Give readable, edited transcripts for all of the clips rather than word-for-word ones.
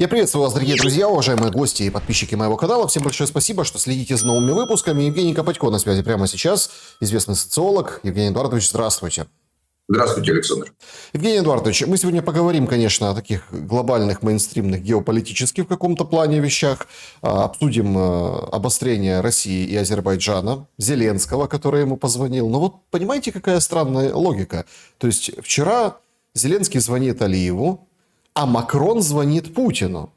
Я приветствую вас, дорогие друзья, уважаемые гости и подписчики моего канала. Всем большое спасибо, что следите за новыми выпусками. Евгений Копатько на связи прямо сейчас, известный социолог. Евгений Эдуардович, здравствуйте. Здравствуйте, Александр. Евгений Эдуардович, мы сегодня поговорим, конечно, о таких глобальных, мейнстримных, геополитических в каком-то плане вещах. Обсудим обострение России и Азербайджана, Зеленского, который ему позвонил. Но вот понимаете, какая странная логика? То есть вчера Зеленский звонит Алиеву, а Макрон звонит Путину.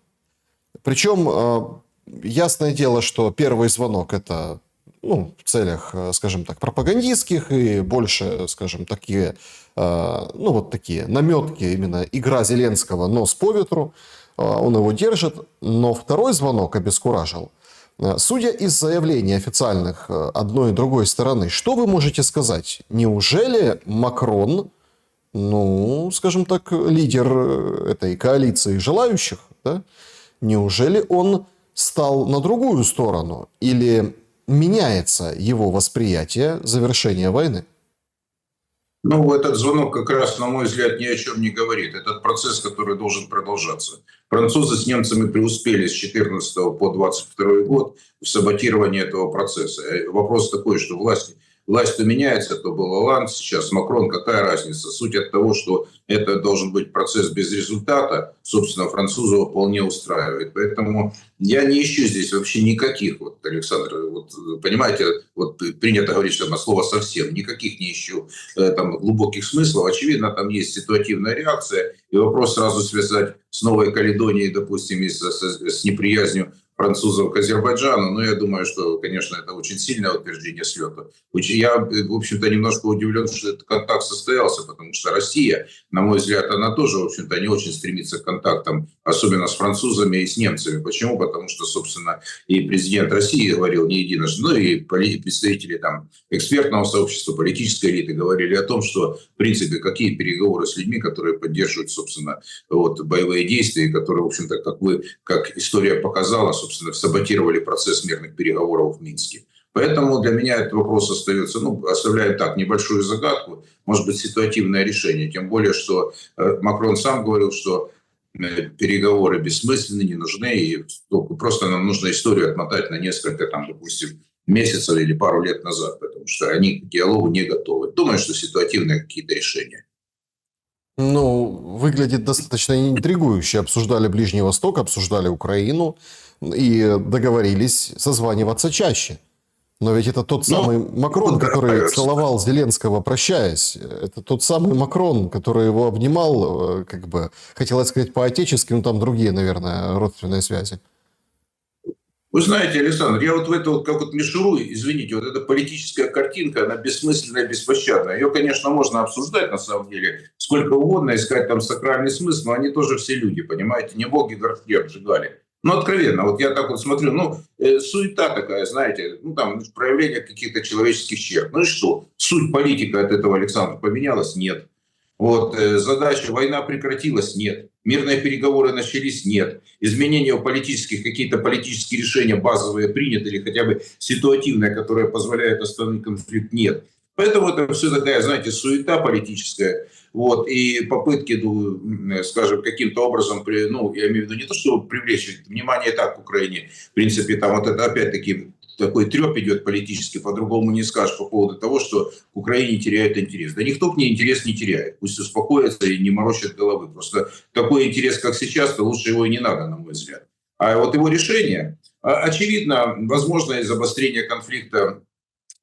Причем ясное дело, что первый звонок это в целях, скажем так, пропагандистских и больше, скажем, такие, такие наметки, именно игра Зеленского нос по ветру, он его держит, но второй звонок обескуражил. Судя из заявлений официальных одной и другой стороны, что вы можете сказать? Неужели Макрон, скажем так, лидер этой коалиции желающих, да? Неужели он стал на другую сторону? Или меняется его восприятие завершения войны? Этот звонок как раз, на мой взгляд, ни о чем не говорит. Этот процесс, который должен продолжаться. Французы с немцами преуспели с 14 по 22 год в саботировании этого процесса. Вопрос такой, что власть-то меняется, то был Оланд, сейчас Макрон, какая разница? Суть от того, что это должен быть процесс без результата, собственно, французов вполне устраивает. Поэтому я не ищу здесь вообще никаких, Александр, понимаете, принято говорить, что слово совсем, никаких не ищу там глубоких смыслов. Очевидно, там есть ситуативная реакция, и вопрос сразу связать с Новой Каледонией, допустим, и с неприязнью французов к Азербайджану, но я думаю, что, конечно, это очень сильное утверждение слета. Я, в общем-то, немножко удивлен, что этот контакт состоялся, потому что Россия, на мой взгляд, она тоже, в общем-то, не очень стремится к контактам, особенно с французами и с немцами. Почему? Потому что, собственно, и президент России говорил не единожды, и представители там экспертного сообщества, политической элиты говорили о том, что, в принципе, какие переговоры с людьми, которые поддерживают, собственно, боевые действия, которые, в общем-то, как история показала, собственно, саботировали процесс мирных переговоров в Минске. Поэтому для меня этот вопрос остается, оставляем так, небольшую загадку, может быть, ситуативное решение. Тем более, что Макрон сам говорил, что переговоры бессмысленны, не нужны, и просто нам нужно историю отмотать на несколько, допустим, месяцев или пару лет назад, потому что они к диалогу не готовы. Думаю, что ситуативные какие-то решения. Выглядит достаточно интригующе. Обсуждали Ближний Восток, обсуждали Украину и договорились созваниваться чаще. Но ведь это тот самый Макрон, который целовал Зеленского, прощаясь. Это тот самый Макрон, который его обнимал, хотелось сказать по-отечески, там другие, наверное, родственные связи. Вы знаете, Александр, я в эту мишуру, извините, эта политическая картинка, она бессмысленная, беспощадная. Ее, конечно, можно обсуждать, на самом деле, сколько угодно, искать там сакральный смысл, но они тоже все люди, понимаете, не боги горшки обжигали. Откровенно, я так смотрю, суета такая, знаете, проявление каких-то человеческих черт. И что? Суть политика от этого, Александр, поменялась? Нет. Задача, война прекратилась? Нет. Мирные переговоры начались? Нет. Изменения какие-то политические решения базовые приняты или хотя бы ситуативные, которые позволяют остановить конфликт? Нет. Поэтому это все такая, знаете, суета политическая. И попытки, скажем, каким-то образом, я имею в виду не то, чтобы привлечь внимание так к Украине, в принципе, это опять-таки такой треп идет политически, по-другому не скажешь по поводу того, что к Украине теряют интерес. Да никто к ней интерес не теряет. Пусть успокоятся и не морочат головы. Просто такой интерес, как сейчас, то лучше его и не надо, на мой взгляд. А его решение, очевидно, возможно, из обострения конфликта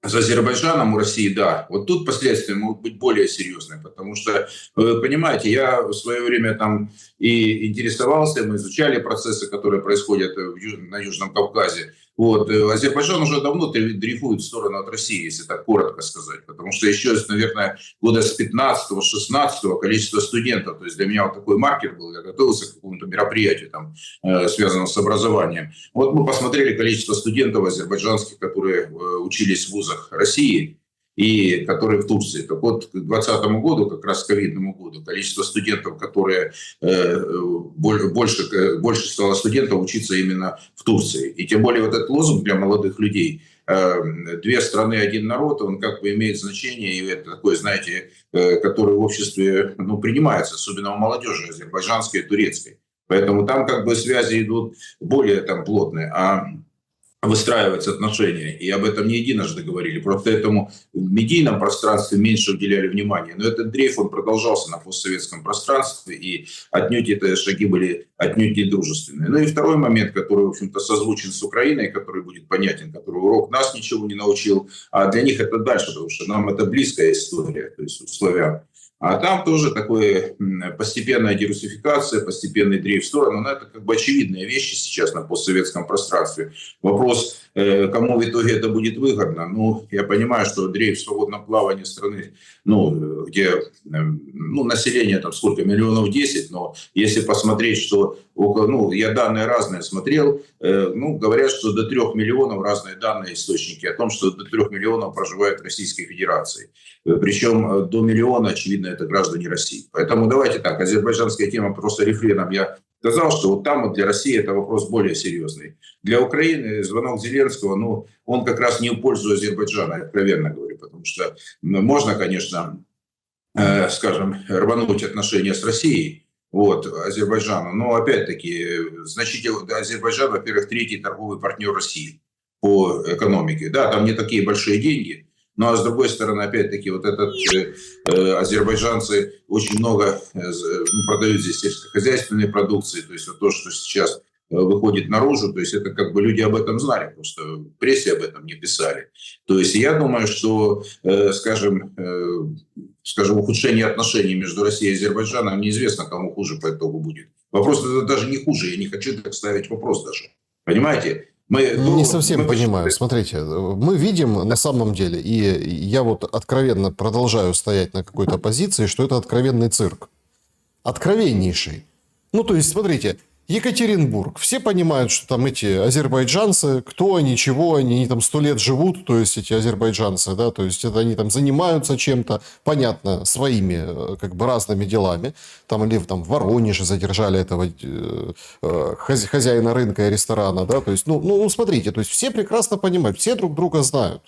с Азербайджаном у России, да. Тут последствия могут быть более серьезные, потому что, вы понимаете, я в свое время там и интересовался, мы изучали процессы, которые происходят на Южном Кавказе. Азербайджан уже давно дрейфует в сторону от России, если так коротко сказать, потому что еще, наверное, года с 15-16 количество студентов, то есть для меня такой маркер был, я готовился к какому-то мероприятию, связанному с образованием. Мы посмотрели количество студентов азербайджанских, которые учились в вузах России и которые в Турции. Так к 2020 году, как раз к ковидному году, количество студентов, которые больше стало студентов учиться именно в Турции. И тем более этот лозунг для молодых людей «Две страны, один народ», он имеет значение, и это такое, знаете, которое в обществе принимается, особенно у молодежи азербайджанской и турецкой. Поэтому там как бы связи идут более там плотные. А выстраиваются отношения. И об этом не единожды говорили. Просто этому в медийном пространстве меньше уделяли внимания. Но этот дрейф, он продолжался на постсоветском пространстве, и отнюдь эти шаги были отнюдь не дружественные. Ну и второй момент, который, в общем-то, созвучен с Украиной, который будет понятен, который урок нас ничего не научил, а для них это дальше, потому что нам это близкая история, то есть у славян. А там тоже такое постепенная диверсификация, постепенный дрейф в сторону. Но это как бы очевидные вещи сейчас на постсоветском пространстве. Вопрос, кому в итоге это будет выгодно. Ну, я понимаю, что дрейф в свободном плавании страны, ну, где население там сколько, миллионов 10, но если посмотреть, что около, я данные разные смотрел, говорят, что до 3 миллионов разные данные источники о том, что до 3 миллионов проживают в Российской Федерации. Причем до миллиона, очевидно, это граждане России. Поэтому давайте так, азербайджанская тема просто рефреном я сказал, что вот там вот для России это вопрос более серьезный. Для Украины звонок Зеленского, он как раз не в пользу Азербайджана, откровенно говорю, потому что можно, конечно, скажем, рвануть отношения с Россией, Азербайджану, но опять-таки значительно Азербайджан, во-первых, третий торговый партнер России по экономике. Да, там не такие большие деньги, но, а с другой стороны, опять-таки, азербайджанцы очень много продают здесь сельскохозяйственной продукции, то есть вот то, что сейчас выходит наружу, то есть это как бы люди об этом знали, просто в прессе об этом не писали. То есть я думаю, что, скажем, ухудшение отношений между Россией и Азербайджаном неизвестно, кому хуже по итогу будет. Вопрос это даже не хуже, я не хочу так ставить вопрос даже. Понимаете? Не совсем понимаю. Смотрите, мы видим на самом деле, и я вот откровенно продолжаю стоять на какой-то позиции, что это откровенный цирк. Откровеннейший. То есть, смотрите, Екатеринбург. Все понимают, что там эти азербайджанцы, кто они, чего они там 100 лет живут, то есть эти азербайджанцы, да, то есть это они там занимаются чем-то, понятно, своими как бы разными делами. Там или там в Воронеже задержали этого хозяина рынка и ресторана, да, то есть, смотрите, то есть все прекрасно понимают, все друг друга знают.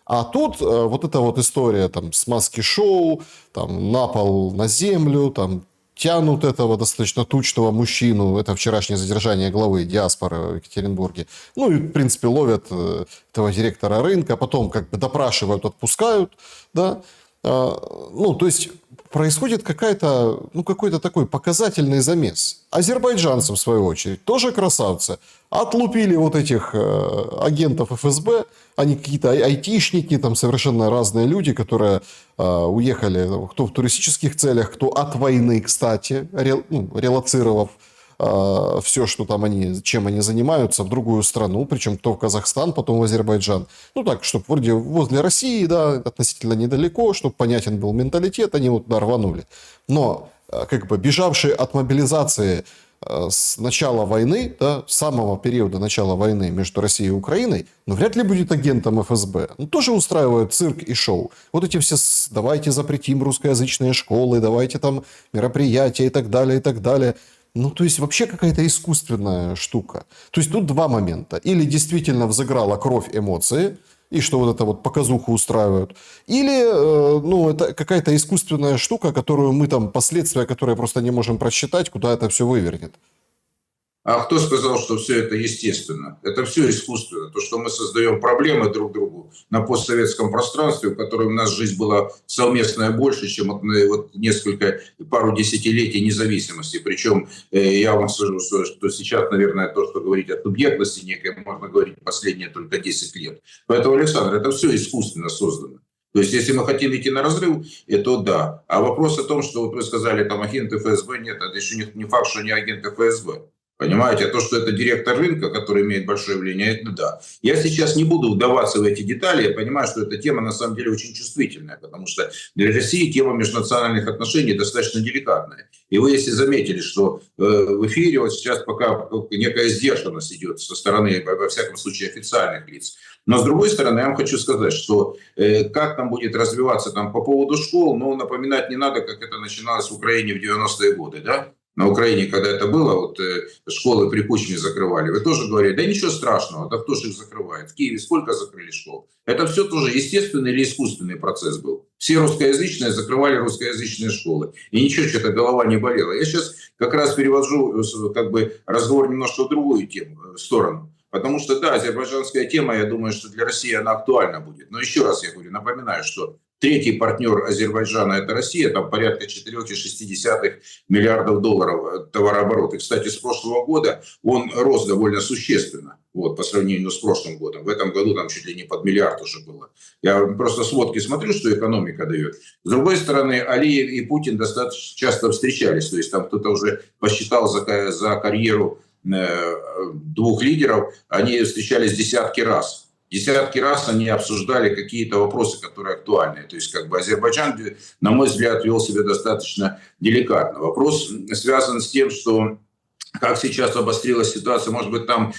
А тут вот эта вот история там с маски-шоу, там на пол, на землю, там тянут этого достаточно тучного мужчину, это вчерашнее задержание главы диаспоры в Екатеринбурге. И, в принципе, ловят этого директора рынка, потом как бы допрашивают, отпускают, да. То есть происходит какой-то такой показательный замес. Азербайджанцы, в свою очередь, тоже красавцы. Отлупили вот этих агентов ФСБ, они какие-то айтишники, там совершенно разные люди, которые уехали, кто в туристических целях, кто от войны, кстати, релоцировав все, что там чем они занимаются, в другую страну, причем кто в Казахстан, потом в Азербайджан. Так, чтобы вроде возле России, да, относительно недалеко, чтобы понятен был менталитет, они вот туда рванули. Но как бы бежавшие от мобилизации с начала войны, да, с самого периода начала войны между Россией и Украиной, вряд ли будет агентом ФСБ. Тоже устраивают цирк и шоу. Вот эти все давайте запретим русскоязычные школы, давайте там мероприятия и так далее, и так далее. То есть вообще какая-то искусственная штука. То есть тут два момента. Или действительно взыграла кровь эмоции, и что вот это вот показуху устраивают. Или, это какая-то искусственная штука, которую мы там, последствия, которые просто не можем просчитать, куда это все вывернет. А кто сказал, что все это естественно? Это все искусственно. То, что мы создаем проблемы друг другу на постсоветском пространстве, в котором у нас жизнь была совместная больше, чем пару десятилетий независимости. Причем я вам скажу, что сейчас, наверное, то, что говорить о субъектности некой, можно говорить последние только 10 лет. Поэтому, Александр, это все искусственно создано. То есть, если мы хотим идти на разрыв, то да. А вопрос о том, что вот вы сказали, там агенты ФСБ, нет, это еще не факт, что не агенты ФСБ. Понимаете, а то, что это директор рынка, который имеет большое влияние, это да. Я сейчас не буду вдаваться в эти детали, я понимаю, что эта тема на самом деле очень чувствительная, потому что для России тема межнациональных отношений достаточно деликатная. И вы, если заметили, что в эфире вот сейчас пока некая сдержанность идет со стороны, во всяком случае, официальных лиц. Но с другой стороны, я вам хочу сказать, что как там будет развиваться там по поводу школ, напоминать не надо, как это начиналось в Украине в 90-е годы, да? на Украине, когда это было, вот школы при Кучме закрывали, вы тоже говорили, да ничего страшного, да кто же их закрывает? В Киеве сколько закрыли школ? Это все тоже естественный или искусственный процесс был. Все русскоязычные закрывали русскоязычные школы. И ничего, что-то голова не болела. Я сейчас как раз перевожу как бы разговор немножко в другую тему, в сторону. Потому что, да, азербайджанская тема, я думаю, что для России она актуальна будет. Но еще раз я говорю, напоминаю, что третий партнер Азербайджана – это Россия, там порядка 4,6 миллиардов долларов товарооборота. И, кстати, с прошлого года он рос довольно существенно, вот, по сравнению с прошлым годом. В этом году там чуть ли не под миллиард уже было. Я просто сводки смотрю, что экономика дает. С другой стороны, Алиев и Путин достаточно часто встречались. То есть там кто-то уже посчитал за карьеру двух лидеров, они встречались десятки раз. Десятки раз они обсуждали какие-то вопросы, которые актуальны. То есть как бы Азербайджан, на мой взгляд, вел себя достаточно деликатно. Вопрос связан с тем, что как сейчас обострилась ситуация, может быть, там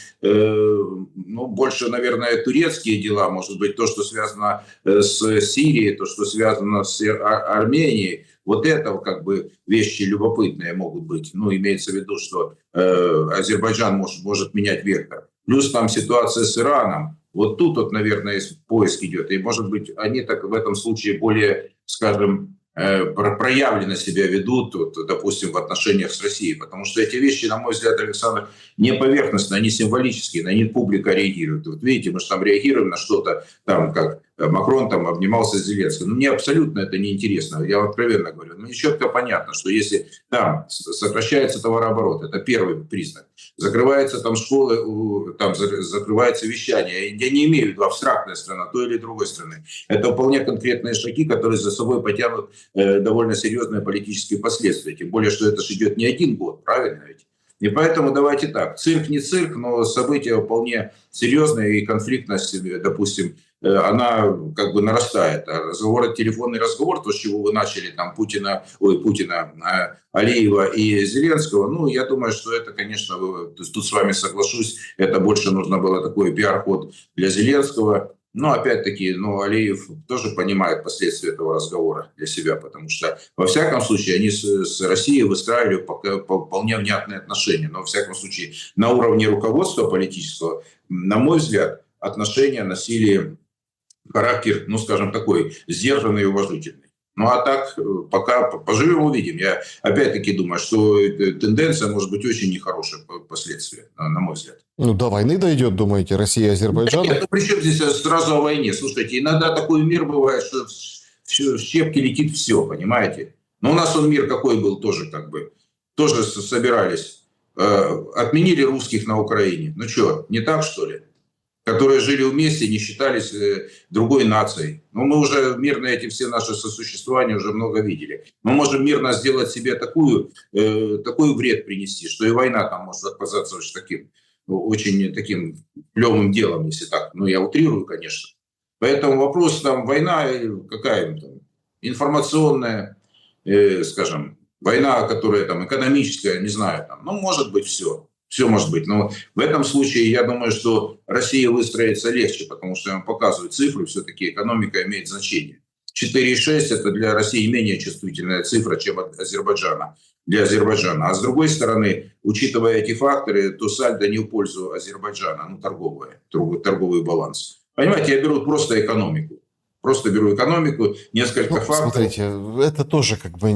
больше, наверное, турецкие дела, может быть, то, что связано с Сирией, то, что связано с Арменией. Вот это как бы вещи любопытные могут быть. Ну, имеется в виду, что Азербайджан может менять вектор. Плюс там ситуация с Ираном. Вот тут, вот, наверное, поиск идет. И, может быть, они так в этом случае более, скажем, проявленно себя ведут, вот, допустим, в отношениях с Россией. Потому что эти вещи, на мой взгляд, Александр, не поверхностные, они символические, на них публика реагирует. Вот видите, мы же там реагируем на что-то, там, как Макрон там обнимался с Зеленским. Но мне абсолютно это неинтересно, я откровенно говорю. Мне четко понятно, что если там сокращается товарооборот, это первый признак. Закрываются там школы, там закрывается вещание. Я не имею в виду абстрактная страна той или другой страны. Это вполне конкретные шаги, которые за собой потянут довольно серьезные политические последствия. Тем более, что это же идет не один год, правильно ведь? И поэтому давайте так. Цирк не цирк, но события вполне серьезные, и конфликтность, допустим, она как бы нарастает. А телефонный разговор, то, с чего вы начали, там, Путина, Алиева и Зеленского, ну, я думаю, что это, конечно, тут с вами соглашусь, это больше нужно было такой пиар-ход для Зеленского. Но опять-таки, Алиев тоже понимает последствия этого разговора для себя, потому что, во всяком случае, они с Россией выстраивали вполне внятные отношения. Но, во всяком случае, на уровне руководства политического, на мой взгляд, отношения носили характер, скажем, такой сдержанный и уважительный. Ну а так, пока поживем, увидим. Я опять-таки думаю, что тенденция может быть очень нехорошая последствия, на мой взгляд. Ну, до войны дойдет, думаете, Россия и Азербайджан? Нет, причем здесь сразу о войне? Слушайте, иногда такой мир бывает, что в щепки летит все, понимаете? Но у нас он мир какой был тоже, как бы, тоже собирались. Отменили русских на Украине. Ну что, не так, что ли? Которые жили вместе, не считались другой нацией. Но мы уже мирно эти все наши сосуществования уже много видели. Мы можем мирно сделать себе такой вред принести, что и война там может оказаться очень таким клевым делом, если так. Я утрирую, конечно. Поэтому вопрос там, война какая там, информационная, скажем, война, которая там экономическая, не знаю, там, может быть все. Все может быть. Но в этом случае я думаю, что Россия выстроится легче, потому что я вам показываю цифры, все-таки экономика имеет значение. 4,6 это для России менее чувствительная цифра, чем от Азербайджана, для Азербайджана. А с другой стороны, учитывая эти факторы, то сальдо не в пользу Азербайджана, торговый баланс. Понимаете, я беру просто экономику. Просто беру экономику, несколько факторов. Смотрите, это тоже как бы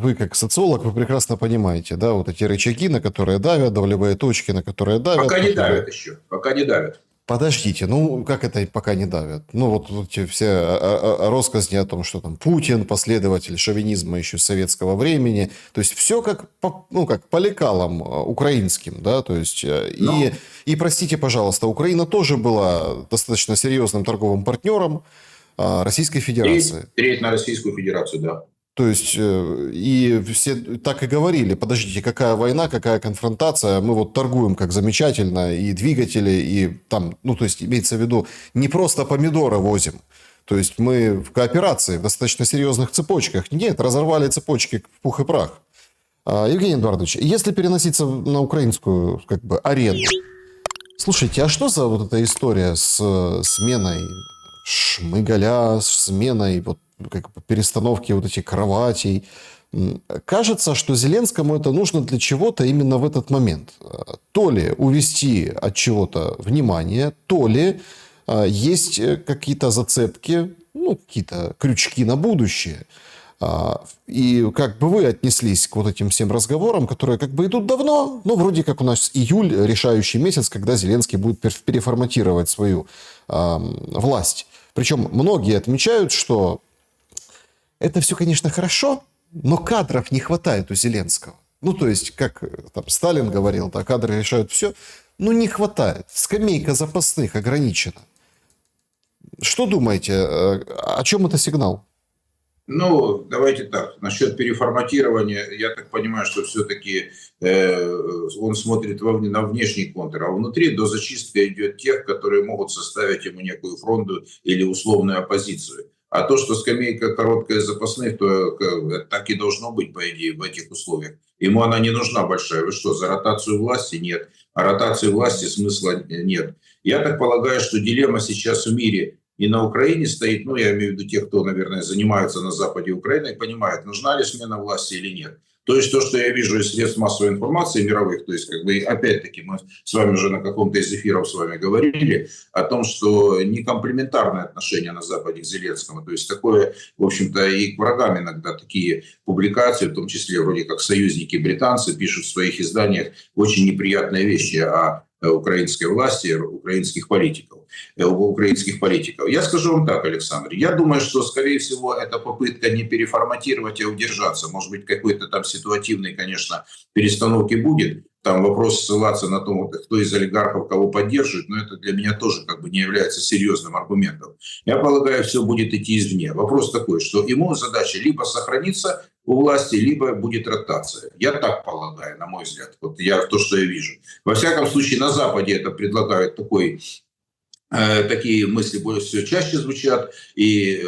вы как социолог, вы прекрасно понимаете, да, вот эти рычаги, на которые давят, долевые точки, на которые давят. Пока не давят еще, пока не давят. Подождите, как это пока не давят? Вот эти все россказни о том, что там Путин последователь шовинизма еще с советского времени, то есть все как по лекалам украинским, да, то есть и простите, пожалуйста, Украина тоже была достаточно серьезным торговым партнером Российской Федерации. Треть на Российскую Федерацию, да. То есть, и все так и говорили, подождите, какая война, какая конфронтация, мы вот торгуем как замечательно, и двигатели, и там, то есть, имеется в виду, не просто помидоры возим, то есть, мы в кооперации, в достаточно серьезных цепочках. Нет, разорвали цепочки в пух и прах. Евгений Эдуардович, если переноситься на украинскую, как бы, арену, слушайте, а что за вот эта история с сменой Шмыгаля, с сменой вот как бы перестановки вот этих кроватей, Кажется, что Зеленскому это нужно для чего-то именно в этот момент. То ли увести от чего-то внимание, то ли есть какие-то зацепки, ну, какие-то крючки на будущее. И как бы вы отнеслись к вот этим всем разговорам, которые как бы идут давно, но вроде как у нас июль, решающий месяц, когда Зеленский будет переформатировать свою власть. Причем многие отмечают, что это все, конечно, хорошо, но кадров не хватает у Зеленского. Ну, то есть, как там Сталин говорил, да, кадры решают все, но не хватает. Скамейка запасных ограничена. Что думаете, о чем это сигнал? Ну, давайте так. Насчет переформатирования, я так понимаю, что все-таки он смотрит на внешний контур, а внутри до зачистки идет тех, которые могут составить ему некую фронту или условную оппозицию. А то, что скамейка короткая запасных, то так и должно быть, по идее, в этих условиях. Ему она не нужна большая. Вы что, за ротацию власти? Нет. А ротации власти смысла нет. Я так полагаю, что дилемма сейчас в мире и на Украине стоит, ну, я имею в виду тех, кто, наверное, занимается на западе Украины, и понимает, нужна ли смена власти или нет. То есть то, что я вижу из средств массовой информации мировых, то есть как бы опять-таки мы с вами уже на каком-то из эфиров с вами говорили о том, что не комплементарное отношение на Западе к Зеленскому, то есть такое, в общем-то, и к врагам иногда такие публикации, в том числе вроде как союзники британцы пишут в своих изданиях очень неприятные вещи о украинской власти, украинских политиков. Я скажу вам так, Александр, я думаю, что, скорее всего, это попытка не переформатировать, а удержаться. Может быть, какой-то там ситуативной, конечно, перестановки будет. Там вопрос ссылаться на то, кто из олигархов кого поддерживает, но это для меня тоже как бы не является серьезным аргументом. Я полагаю, все будет идти извне. Вопрос такой, что ему задача либо сохраниться у власти, либо будет ротация. Я так полагаю, на мой взгляд. Вот то, что я вижу. Во всяком случае, на Западе это предлагают такие мысли все чаще звучат и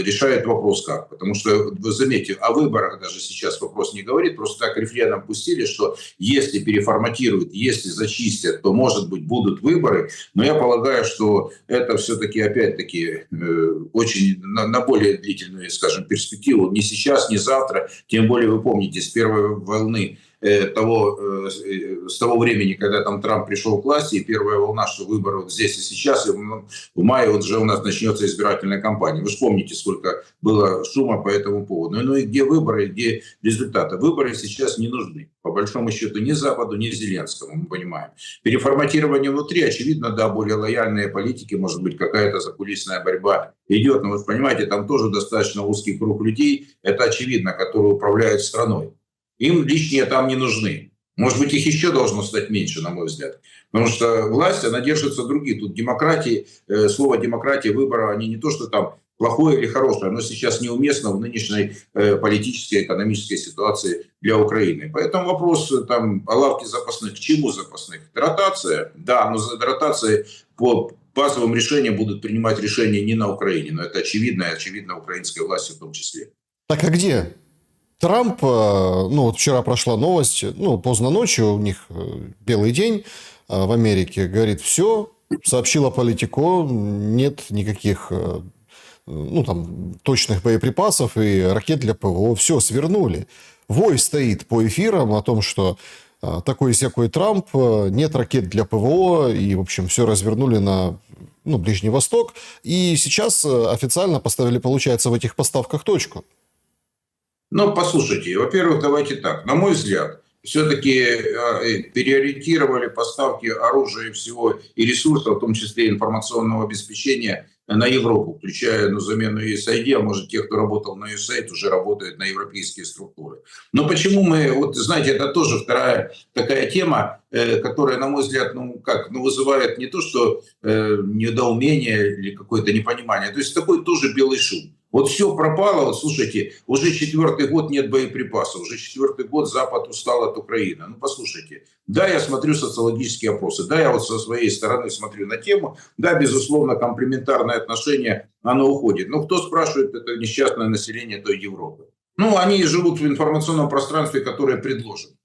решают вопрос как. Потому что, вы заметьте, о выборах даже сейчас вопрос не говорит, просто так рефреном пустили, что если переформатируют, если зачистят, то, может быть, будут выборы. Но я полагаю, что это все-таки, опять-таки, очень на более длительную, скажем, перспективу. Не сейчас, не завтра. Тем более, вы помните, с первой волны с того времени, когда там Трамп пришел к власти, и первая волна, что выборы вот здесь и сейчас, и в мае вот уже у нас начнется избирательная кампания. Вы же помните, сколько было шума по этому поводу. Ну и где выборы, где результаты? Выборы сейчас не нужны. По большому счету ни Западу, ни Зеленскому, мы понимаем. Переформатирование внутри, очевидно, да, более лояльные политики, может быть, какая-то закулисная борьба идет. Но вы понимаете, там тоже достаточно узкий круг людей, это очевидно, которые управляют страной. Им лишние там не нужны. Может быть, их еще должно стать меньше, на мой взгляд. Потому что власть, она держится другие. Тут демократии, слово демократия, выборы, они не то, что там плохое или хорошее, оно сейчас неуместно в нынешней политической, экономической ситуации для Украины. Поэтому вопрос там о лавке запасных. К чему запасных? Ротация? Да, но за ротацией по базовым решениям будут принимать решения не на Украине. Но это очевидно, и очевидно украинской власти в том числе. Так а где? Трамп, ну вот вчера прошла новость, ну поздно ночью, у них белый день в Америке, говорит, все, сообщила Политико, нет никаких ну, там, точных боеприпасов и ракет для ПВО, все, свернули. Вой стоит по эфирам о том, что такой-сякой Трамп, нет ракет для ПВО, и, в общем, все развернули на Ближний Восток, и сейчас официально поставили, получается, в этих поставках точку. Ну, послушайте, во-первых, давайте так. На мой взгляд, все-таки переориентировали поставки оружия и всего, и ресурсов, в том числе информационного обеспечения, на Европу, включая замену USAID, а может, те, кто работал на USAID, уже работают на европейские структуры. Но почему мы, вот знаете, это тоже вторая такая тема, которая, на мой взгляд, вызывает не то, что недоумение или какое-то непонимание, то есть такой тоже белый шум. Вот все пропало, вот слушайте, уже 4-й год нет боеприпасов, уже 4-й год Запад устал от Украины. Ну, послушайте, да, я смотрю социологические опросы, да, я вот со своей стороны смотрю на тему, да, безусловно, комплементарное отношение, оно уходит. Но кто спрашивает это несчастное население той Европы? Ну, они живут в информационном пространстве, которое предложено.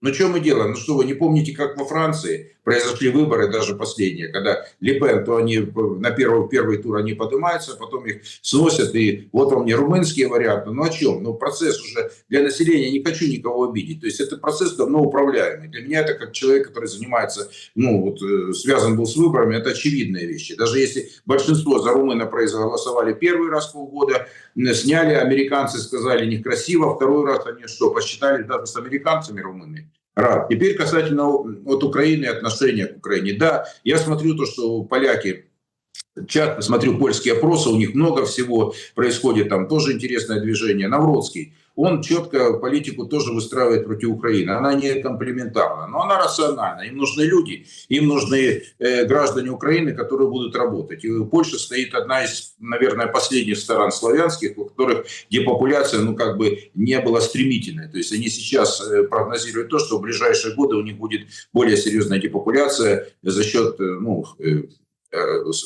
Ну, что мы делаем? Ну, что вы не помните, как во Франции произошли выборы, даже последние, когда Ле Пен, то они на первый тур они поднимаются, а потом их сносят, и вот вам не румынские варианты. Ну, о чем? Ну, процесс уже для населения, не хочу никого обидеть. То есть, это процесс давно управляемый. Для меня это как человек, который занимается, ну, вот, связан был с выборами, это очевидные вещи. Даже если большинство за румына проголосовали первый раз в полгода, сняли, американцы сказали некрасиво, второй раз они что, посчитали даже с американцами румыны? Рад. Теперь касательно от Украины, отношения к Украине. Да, я смотрю то, что поляки, часто смотрю польские опросы, у них много всего происходит, там тоже интересное движение. Навроцкий, он четко политику тоже выстраивает против Украины. Она не комплементарна, но она рациональна. Им нужны люди, им нужны граждане Украины, которые будут работать. И Польша стоит одна из, наверное, последних стран славянских, у которых депопуляция, ну, как бы не была стремительной. То есть они сейчас прогнозируют то, что в ближайшие годы у них будет более серьезная депопуляция за счет, ну,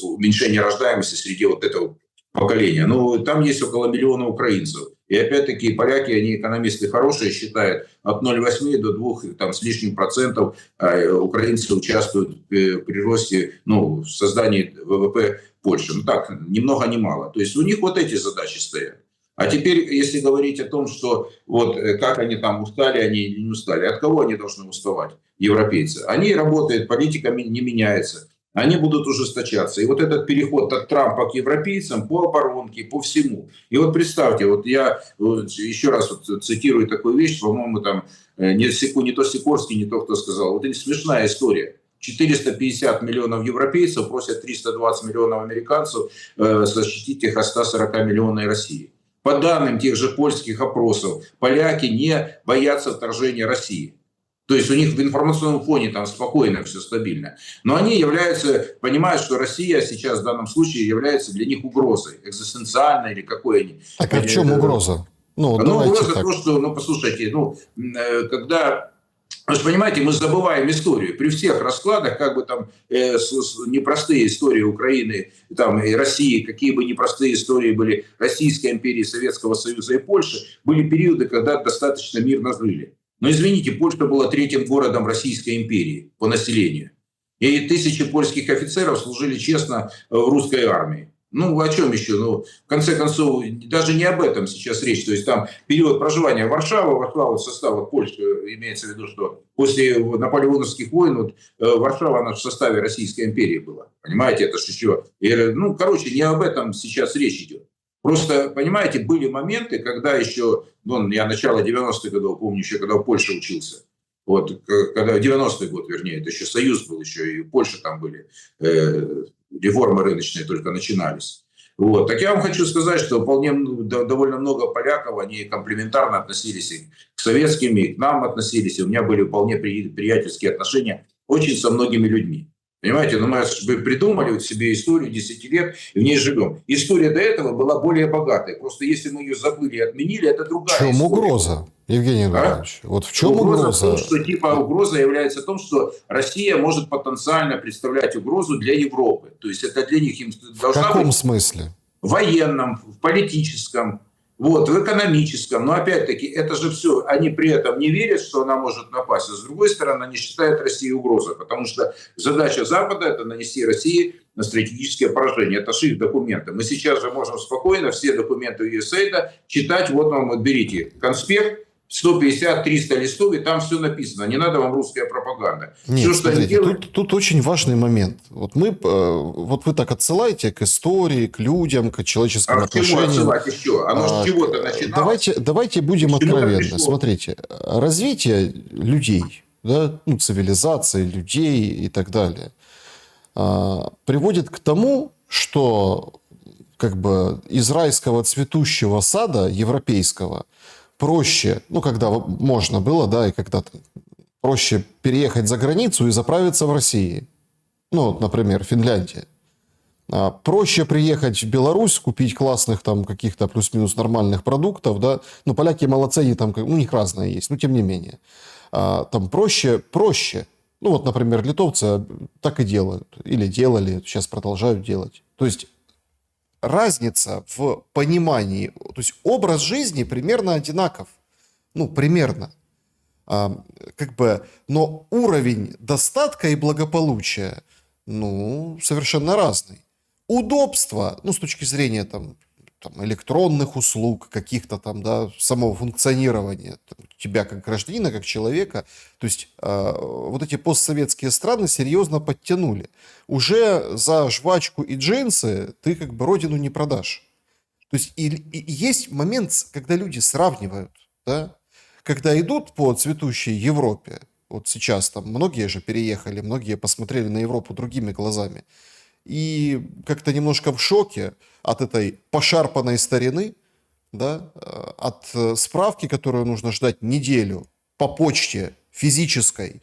уменьшения рождаемости среди вот этого поколения. Но там есть около миллиона украинцев. И опять-таки поляки, они экономисты хорошие, считают от 0,8 до 2 там, с лишним процентов украинцы участвуют при росте, ну, в создании ВВП Польши. Ну так, ни много ни мало. То есть у них вот эти задачи стоят. А теперь, если говорить о том, что вот как они там устали, они или не устали, от кого они должны уставать, европейцы? Они работают, политика не меняется. Они будут ужесточаться. И вот этот переход от Трампа к европейцам по оборонке, по всему. И вот представьте, вот я еще раз вот цитирую такую вещь, по-моему, там не то Сикорский, не то кто сказал. Вот это смешная история. 450 миллионов европейцев просят 320 миллионов американцев защитить их от 140 миллионной России. По данным тех же польских опросов, поляки не боятся вторжения России. То есть у них в информационном фоне там спокойно, все стабильно. Но они являются, понимают, что Россия сейчас в данном случае является для них угрозой, экзистенциальной или какой-нибудь. Так а в чем угроза? Ну, угроза так. то, что, ну, послушайте, ну, когда... Вы же понимаете, мы забываем историю. При всех раскладах, как бы там непростые истории Украины там, и России, какие бы непростые истории были Российской империи, Советского Союза и Польши, были периоды, когда достаточно мирно жили. Но извините, Польша была третьим городом Российской империи по населению. И тысячи польских офицеров служили честно в русской армии. Ну, о чем еще? Ну, в конце концов, даже не об этом сейчас речь. То есть там период проживания Варшава вошла в состав Польши, имеется в виду, что после наполеоновских войн вот, Варшава она в составе Российской империи была. Понимаете, это же еще... Ну, короче, не об этом сейчас речь идет. Просто, понимаете, были моменты, когда еще, ну, я начало 90-х годов, помню еще, когда в Польше учился. Вот, когда 90-й год, вернее, это еще Союз был еще, и в Польше там были реформы рыночные только начинались. Вот. Так я вам хочу сказать, что вполне довольно много поляков, они комплементарно относились и к советским, и к нам относились, и у меня были вполне приятельские отношения очень со многими людьми. Понимаете, ну мы придумали вот себе историю 10 лет и в ней живем. История до этого была более богатой. Просто если мы ее забыли и отменили, это другая история. В чем угроза, Евгений Иванович? Вот в чем угроза? В том, что типа угроза является в том, что Россия может потенциально представлять угрозу для Европы. То есть это для них им должна быть... В каком смысле? В военном, в политическом, вот, в экономическом. Но опять-таки это же все, они при этом не верят, что она может напасть. А с другой стороны, они считают Россию угрозой. Потому что задача Запада – это нанести России на стратегическое поражение. Это же их документы. Мы сейчас же можем спокойно все документы USAID читать. Вот вам, вот берите конспект, 150-300 листов, и там все написано. Не надо вам русская пропаганда. Нет, все, что смотрите, они делают... тут очень важный момент. Вот вы так отсылаете к истории, к людям, к человеческим отношениям. К чему отсылать еще? Оно с чего-то начиналось. Давайте будем откровенны. Смотрите, развитие людей, да, ну, цивилизации, людей и так далее, приводит к тому, что как бы из райского цветущего сада европейского проще, ну, когда можно было, да, и когда-то проще переехать за границу и заправиться в России. Ну, вот, например, Финляндия. Проще приехать в Беларусь, купить классных там каких-то плюс-минус нормальных продуктов, да. Ну, поляки молодцы, они там, ну, у них разное есть, но тем не менее. Там проще. Ну, вот, например, литовцы так и делают. Или делали, сейчас продолжают делать. То есть разница в понимании, то есть образ жизни примерно одинаков. Ну, примерно. Как бы, но уровень достатка и благополучия, ну, совершенно разный. Удобство, ну, с точки зрения там электронных услуг, каких-то там, да, самого функционирования тебя как гражданина, как человека, то есть вот эти постсоветские страны серьезно подтянули. Уже за жвачку и джинсы ты как бы родину не продашь. То есть и есть момент, когда люди сравнивают, да, когда идут по цветущей Европе, вот сейчас там многие же переехали, многие посмотрели на Европу другими глазами, и как-то немножко в шоке от этой пошарпанной старины, да, от справки, которую нужно ждать неделю по почте физической,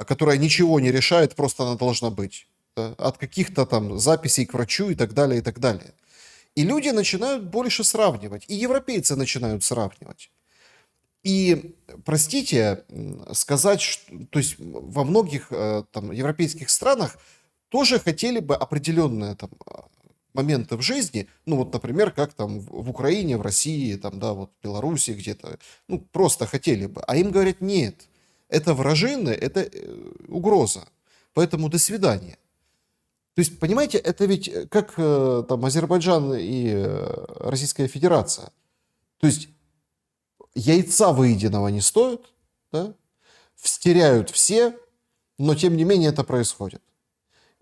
которая ничего не решает, просто она должна быть, да, от каких-то там записей к врачу и так далее, и так далее. И люди начинают больше сравнивать, и европейцы начинают сравнивать. И, простите, сказать, то есть во многих там, европейских странах тоже хотели бы определенные там моменты в жизни, ну вот, например, как там в Украине, в России, там, да, вот в Беларуси где-то, ну просто хотели бы, а им говорят, нет, это вражины, это угроза, поэтому до свидания. То есть, понимаете, это ведь как там Азербайджан и Российская Федерация. То есть яйца выеденного не стоят, да? Стеряют все, но тем не менее это происходит.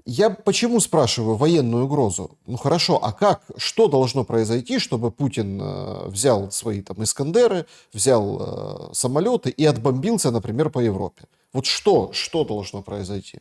Я почему спрашиваю военную угрозу? Ну хорошо, а как, что должно произойти, чтобы Путин взял свои там Искандеры, взял самолеты и отбомбился, например, по Европе? Вот что должно произойти?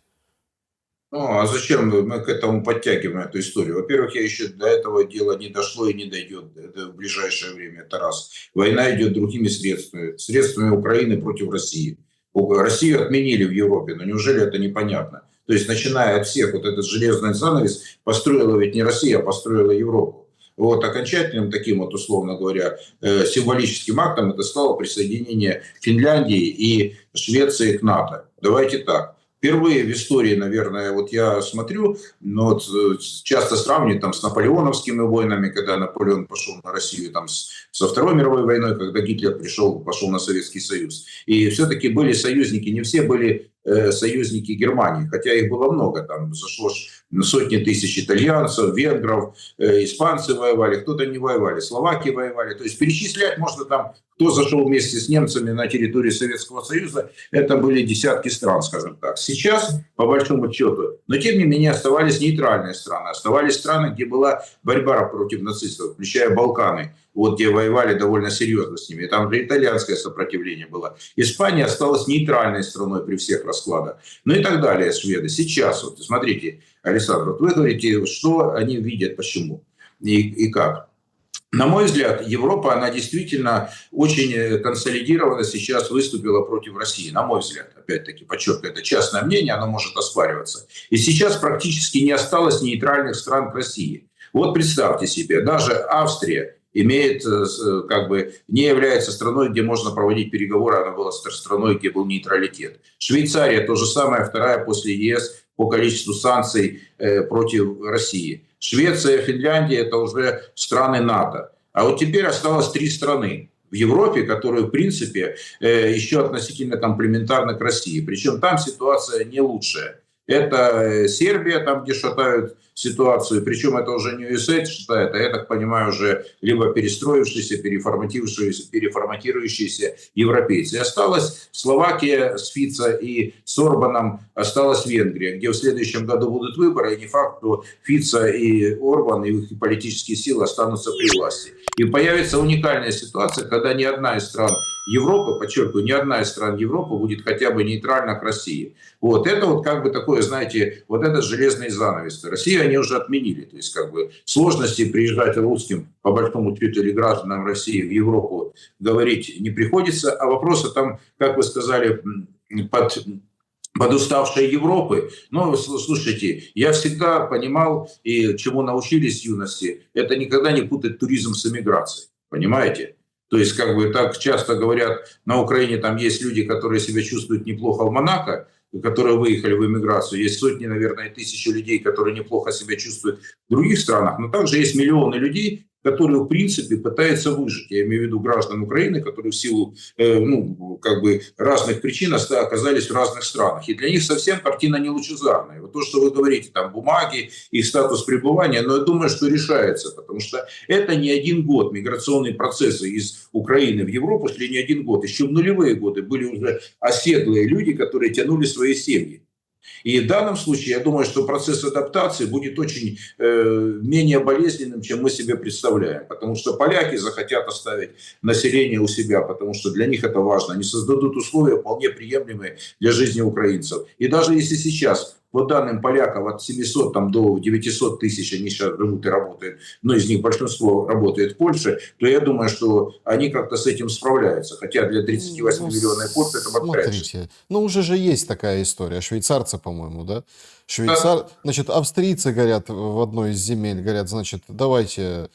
Ну, а зачем мы к этому подтягиваем эту историю? Во-первых, я еще до этого дела не дошло и не дойдет это в ближайшее время. Это раз. Война идет другими средствами. Средствами Украины против России. Россию отменили в Европе, но неужели это непонятно? То есть, начиная от всех, вот этот железный занавес построила ведь не Россия, а построила Европу. Вот окончательным таким вот, условно говоря, символическим актом это стало присоединение Финляндии и Швеции к НАТО. Давайте так. Впервые в истории, наверное, вот я смотрю, но вот часто сравнивают там с наполеоновскими войнами, когда Наполеон пошел на Россию, там со Второй мировой войной, когда Гитлер пошел на Советский Союз. И все-таки были союзники, не все были союзники Германии, хотя их было много, там зашло сотни тысяч итальянцев, венгров, испанцы воевали, кто-то не воевали, словаки воевали. То есть перечислять можно там, кто зашел вместе с немцами на территорию Советского Союза, это были десятки стран, скажем так. Сейчас, по большому счету, но тем не менее оставались нейтральные страны, оставались страны, где была борьба против нацистов, включая Балканы, вот где воевали довольно серьезно с ними. Там же итальянское сопротивление было. Испания осталась нейтральной страной при всех раскладах. Ну и так далее, шведы. Сейчас, вот смотрите, Александр, вот вы говорите, что они видят, почему и как. На мой взгляд, Европа, она действительно очень консолидированно сейчас выступила против России. На мой взгляд, опять-таки, подчеркиваю, это частное мнение, оно может оспариваться. И сейчас практически не осталось нейтральных стран к России. Вот представьте себе, даже Австрия имеет, как бы, не является страной, где можно проводить переговоры, она была страной, где был нейтралитет. Швейцария то же самое, вторая после ЕС по количеству санкций против России. Швеция, Финляндия – это уже страны НАТО. А вот теперь осталось 3 страны в Европе, которые, в принципе, еще относительно комплементарны к России. Причем там ситуация не лучшая. Это Сербия, там, где шатают ситуацию, причем это уже не ЮСЭ шатает, а, я так понимаю, уже либо перестроившиеся, переформатирующиеся европейцы. И осталась Словакия с Фицо и с Орбаном, осталась Венгрия, где в следующем году будут выборы, и не факт, что Фицо и Орбан, и их политические силы останутся при власти. И появится уникальная ситуация, когда ни одна из стран Европы, подчеркиваю, ни одна из стран Европы будет хотя бы нейтральна к России. Вот это вот как бы такое, знаете, вот этот железный занавес. Россию они уже отменили. То есть как бы сложности приезжать русским, по большому счету, или гражданам России в Европу говорить не приходится. А вопросы там, как вы сказали, под уставшей Европы. Но, слушайте, я всегда понимал, и чему научились в юности, это никогда не путать туризм с эмиграцией. Понимаете? То есть, как бы так часто говорят, на Украине там есть люди, которые себя чувствуют неплохо в Монако, которые выехали в эмиграцию. Есть сотни, наверное, тысячи людей, которые неплохо себя чувствуют в других странах. Но также есть миллионы людей, который, в принципе, пытается выжить. Я имею в виду граждан Украины, которые в силу разных причин оказались в разных странах. И для них совсем картина не лучезарная. Вот то, что вы говорите, там бумаги, их статус пребывания, но я думаю, что решается, потому что это не один год. Миграционные процессы из Украины в Европу шли не один год. Еще в нулевые годы были уже оседлые люди, которые тянули свои семьи. И в данном случае, я думаю, что процесс адаптации будет очень менее болезненным, чем мы себе представляем. Потому что поляки захотят оставить население у себя, потому что для них это важно. Они создадут условия вполне приемлемые для жизни украинцев. И даже если сейчас, по данным поляков, от 700 до 900 тысяч они сейчас живут и работают, но из них большинство работает в Польше, то я думаю, что они как-то с этим справляются. Хотя для 38 миллионов Польши это большая. Смотрите, уже же есть такая история. Швейцарцы, по-моему, да? Значит, австрийцы говорят в одной из земель, говорят, значит, давайте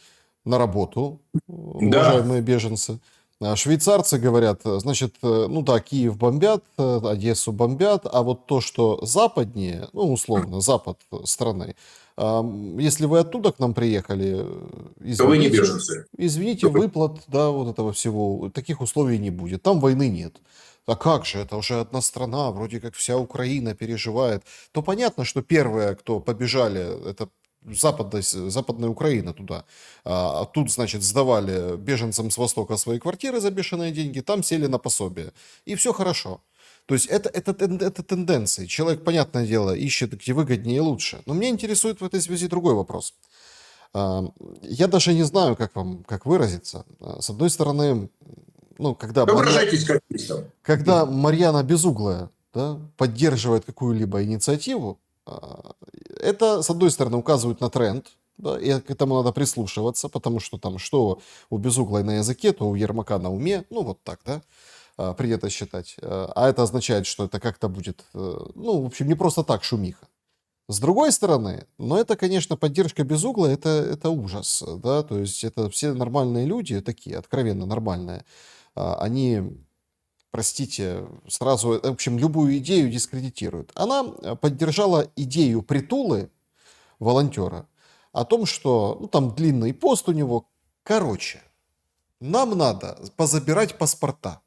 на работу, уважаемые беженцы. А швейцарцы говорят, значит, Киев бомбят, Одессу бомбят, а вот то, что западнее, условно, запад страны, если вы оттуда к нам приехали, то вы не беженцы. Извините, выплат, вот этого всего, таких условий не будет, там войны нет. А как же, это уже одна страна, вроде как вся Украина переживает. То понятно, что первые, кто побежали, это западная Украина туда. А тут, значит, сдавали беженцам с Востока свои квартиры за бешеные деньги, там сели на пособие. И все хорошо. То есть это тенденции. Человек, понятное дело, ищет, где выгоднее и лучше. Но меня интересует в этой связи другой вопрос. Я даже не знаю, как выразиться. С одной стороны, когда Марьяна Безуглая, да, поддерживает какую-либо инициативу, это, с одной стороны, указывает на тренд, да, и к этому надо прислушиваться, потому что там что у Безуглой на языке, то у Ермака на уме, вот так, да, принято считать. А это означает, что это как-то будет, в общем, не просто так шумиха. С другой стороны, это, конечно, поддержка Безуглой, это ужас, да, то есть это все нормальные люди, такие, откровенно нормальные, они... простите, сразу, в общем, любую идею дискредитируют. Она поддержала идею Притулы, волонтера, о том, что, там длинный пост у него. Короче, нам надо позабирать паспорта.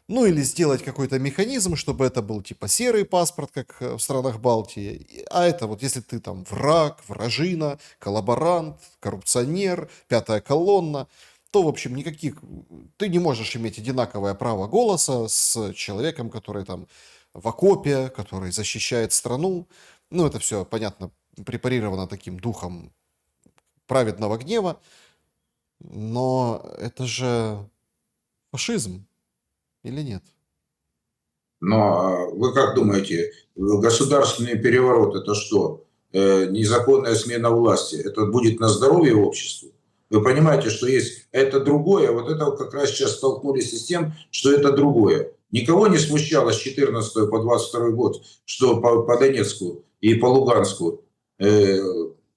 Или сделать какой-то механизм, чтобы это был типа серый паспорт, как в странах Балтии. А это вот если ты там враг, вражина, коллаборант, коррупционер, пятая колонна, то, в общем, ты не можешь иметь одинаковое право голоса с человеком, который там в окопе, который защищает страну. Это все, понятно, препарировано таким духом праведного гнева. Но это же фашизм или нет? Но вы как думаете, государственный переворот – это что? Незаконная смена власти – это будет на здоровье обществу? Вы понимаете, что есть это другое, вот это как раз сейчас столкнулись с тем, что это другое. Никого не смущало с 14 по 22 год, что по Донецку и по Луганску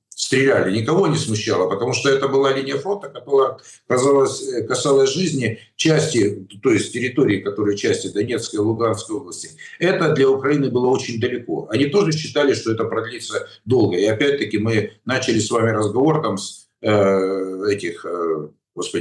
стреляли. Никого не смущало, потому что это была линия фронта, которая касалась жизни части, то есть территории, которые части Донецкой и Луганской области. Это для Украины было очень далеко. Они тоже считали, что это продлится долго. И опять-таки мы начали с вами разговор там с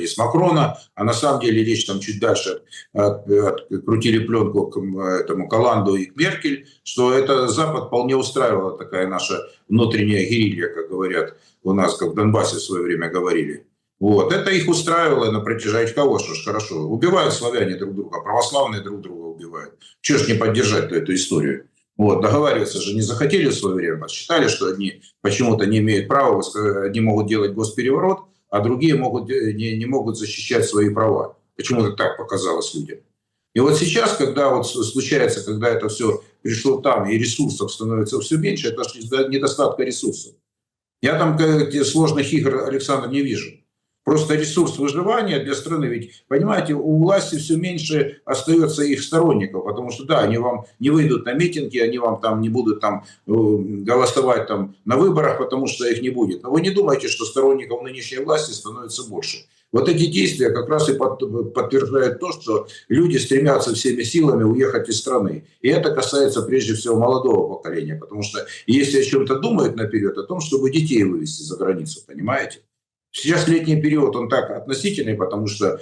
с Макрона, а на самом деле речь там чуть дальше крутили пленку к этому Коланду и к Меркель, что это Запад вполне устраивала такая наша внутренняя герилья, как говорят у нас, как в Донбассе в свое время говорили. Это их устраивало на протяжении кого, что ж хорошо. Убивают славяне друг друга, православные друг друга убивают. Чего ж не поддержать эту историю? Договариваться же не захотели в свое время, считали, что одни почему-то не имеют права, одни могут делать госпереворот, а другие не могут защищать свои права. Почему-то так показалось людям. И сейчас, когда случается, когда это все пришло там, и ресурсов становится все меньше, это из-за недостатка ресурсов. Я там сложных игр, Александр, не вижу. Просто ресурс выживания для страны. Ведь, понимаете, у власти все меньше остается их сторонников, потому что, да, они вам не выйдут на митинги, они вам там не будут голосовать на выборах, потому что их не будет. Но вы не думайте, что сторонников нынешней власти становится больше. Эти действия как раз и подтверждают то, что люди стремятся всеми силами уехать из страны. И это касается прежде всего молодого поколения, потому что если о чем-то думают наперед, о том, чтобы детей вывести за границу, понимаете? Сейчас летний период, он так относительный, потому что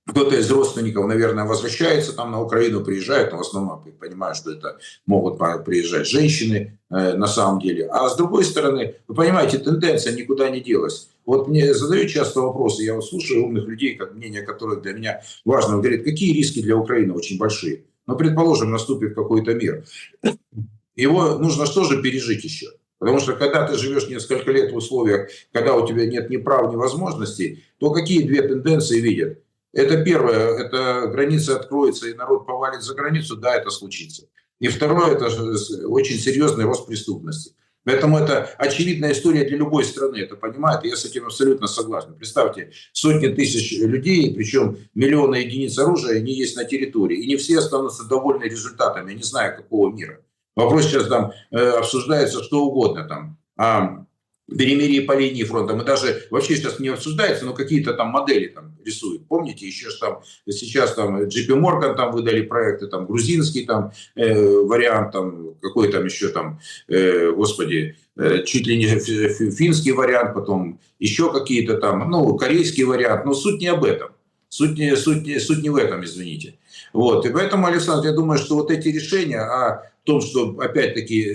кто-то из родственников, наверное, возвращается там на Украину, приезжает, но в основном я понимаю, что это могут приезжать женщины на самом деле. А с другой стороны, вы понимаете, тенденция никуда не делась. Вот мне задают часто вопросы, я вот слушаю умных людей, как мнение которых для меня важно, говорят, какие риски для Украины очень большие. Но, предположим, наступит какой-то мир. Его нужно что же пережить еще? Потому что когда ты живешь несколько лет в условиях, когда у тебя нет ни прав, ни возможностей, то какие две тенденции видят? Это первое, это граница откроется и народ повалит за границу, да, это случится. И второе, это очень серьезный рост преступности. Поэтому это очевидная история для любой страны, это понимает, и я с этим абсолютно согласен. Представьте, сотни тысяч людей, причем миллионы единиц оружия, они есть на территории, и не все останутся довольны результатами, не знаю какого мира. Вопрос сейчас там обсуждается что угодно, там, о перемирии по линии фронта. Мы даже вообще сейчас не обсуждается, но какие-то там модели там рисуют. Помните, еще там сейчас там JP Morgan там выдали проекты, там грузинский там вариант, там какой там еще там, господи, чуть ли не финский вариант, потом еще какие-то там, ну, корейский вариант. Но суть не об этом. Суть не в этом, извините. Вот. И поэтому, Александр, я думаю, что вот эти решения о том, что, опять-таки,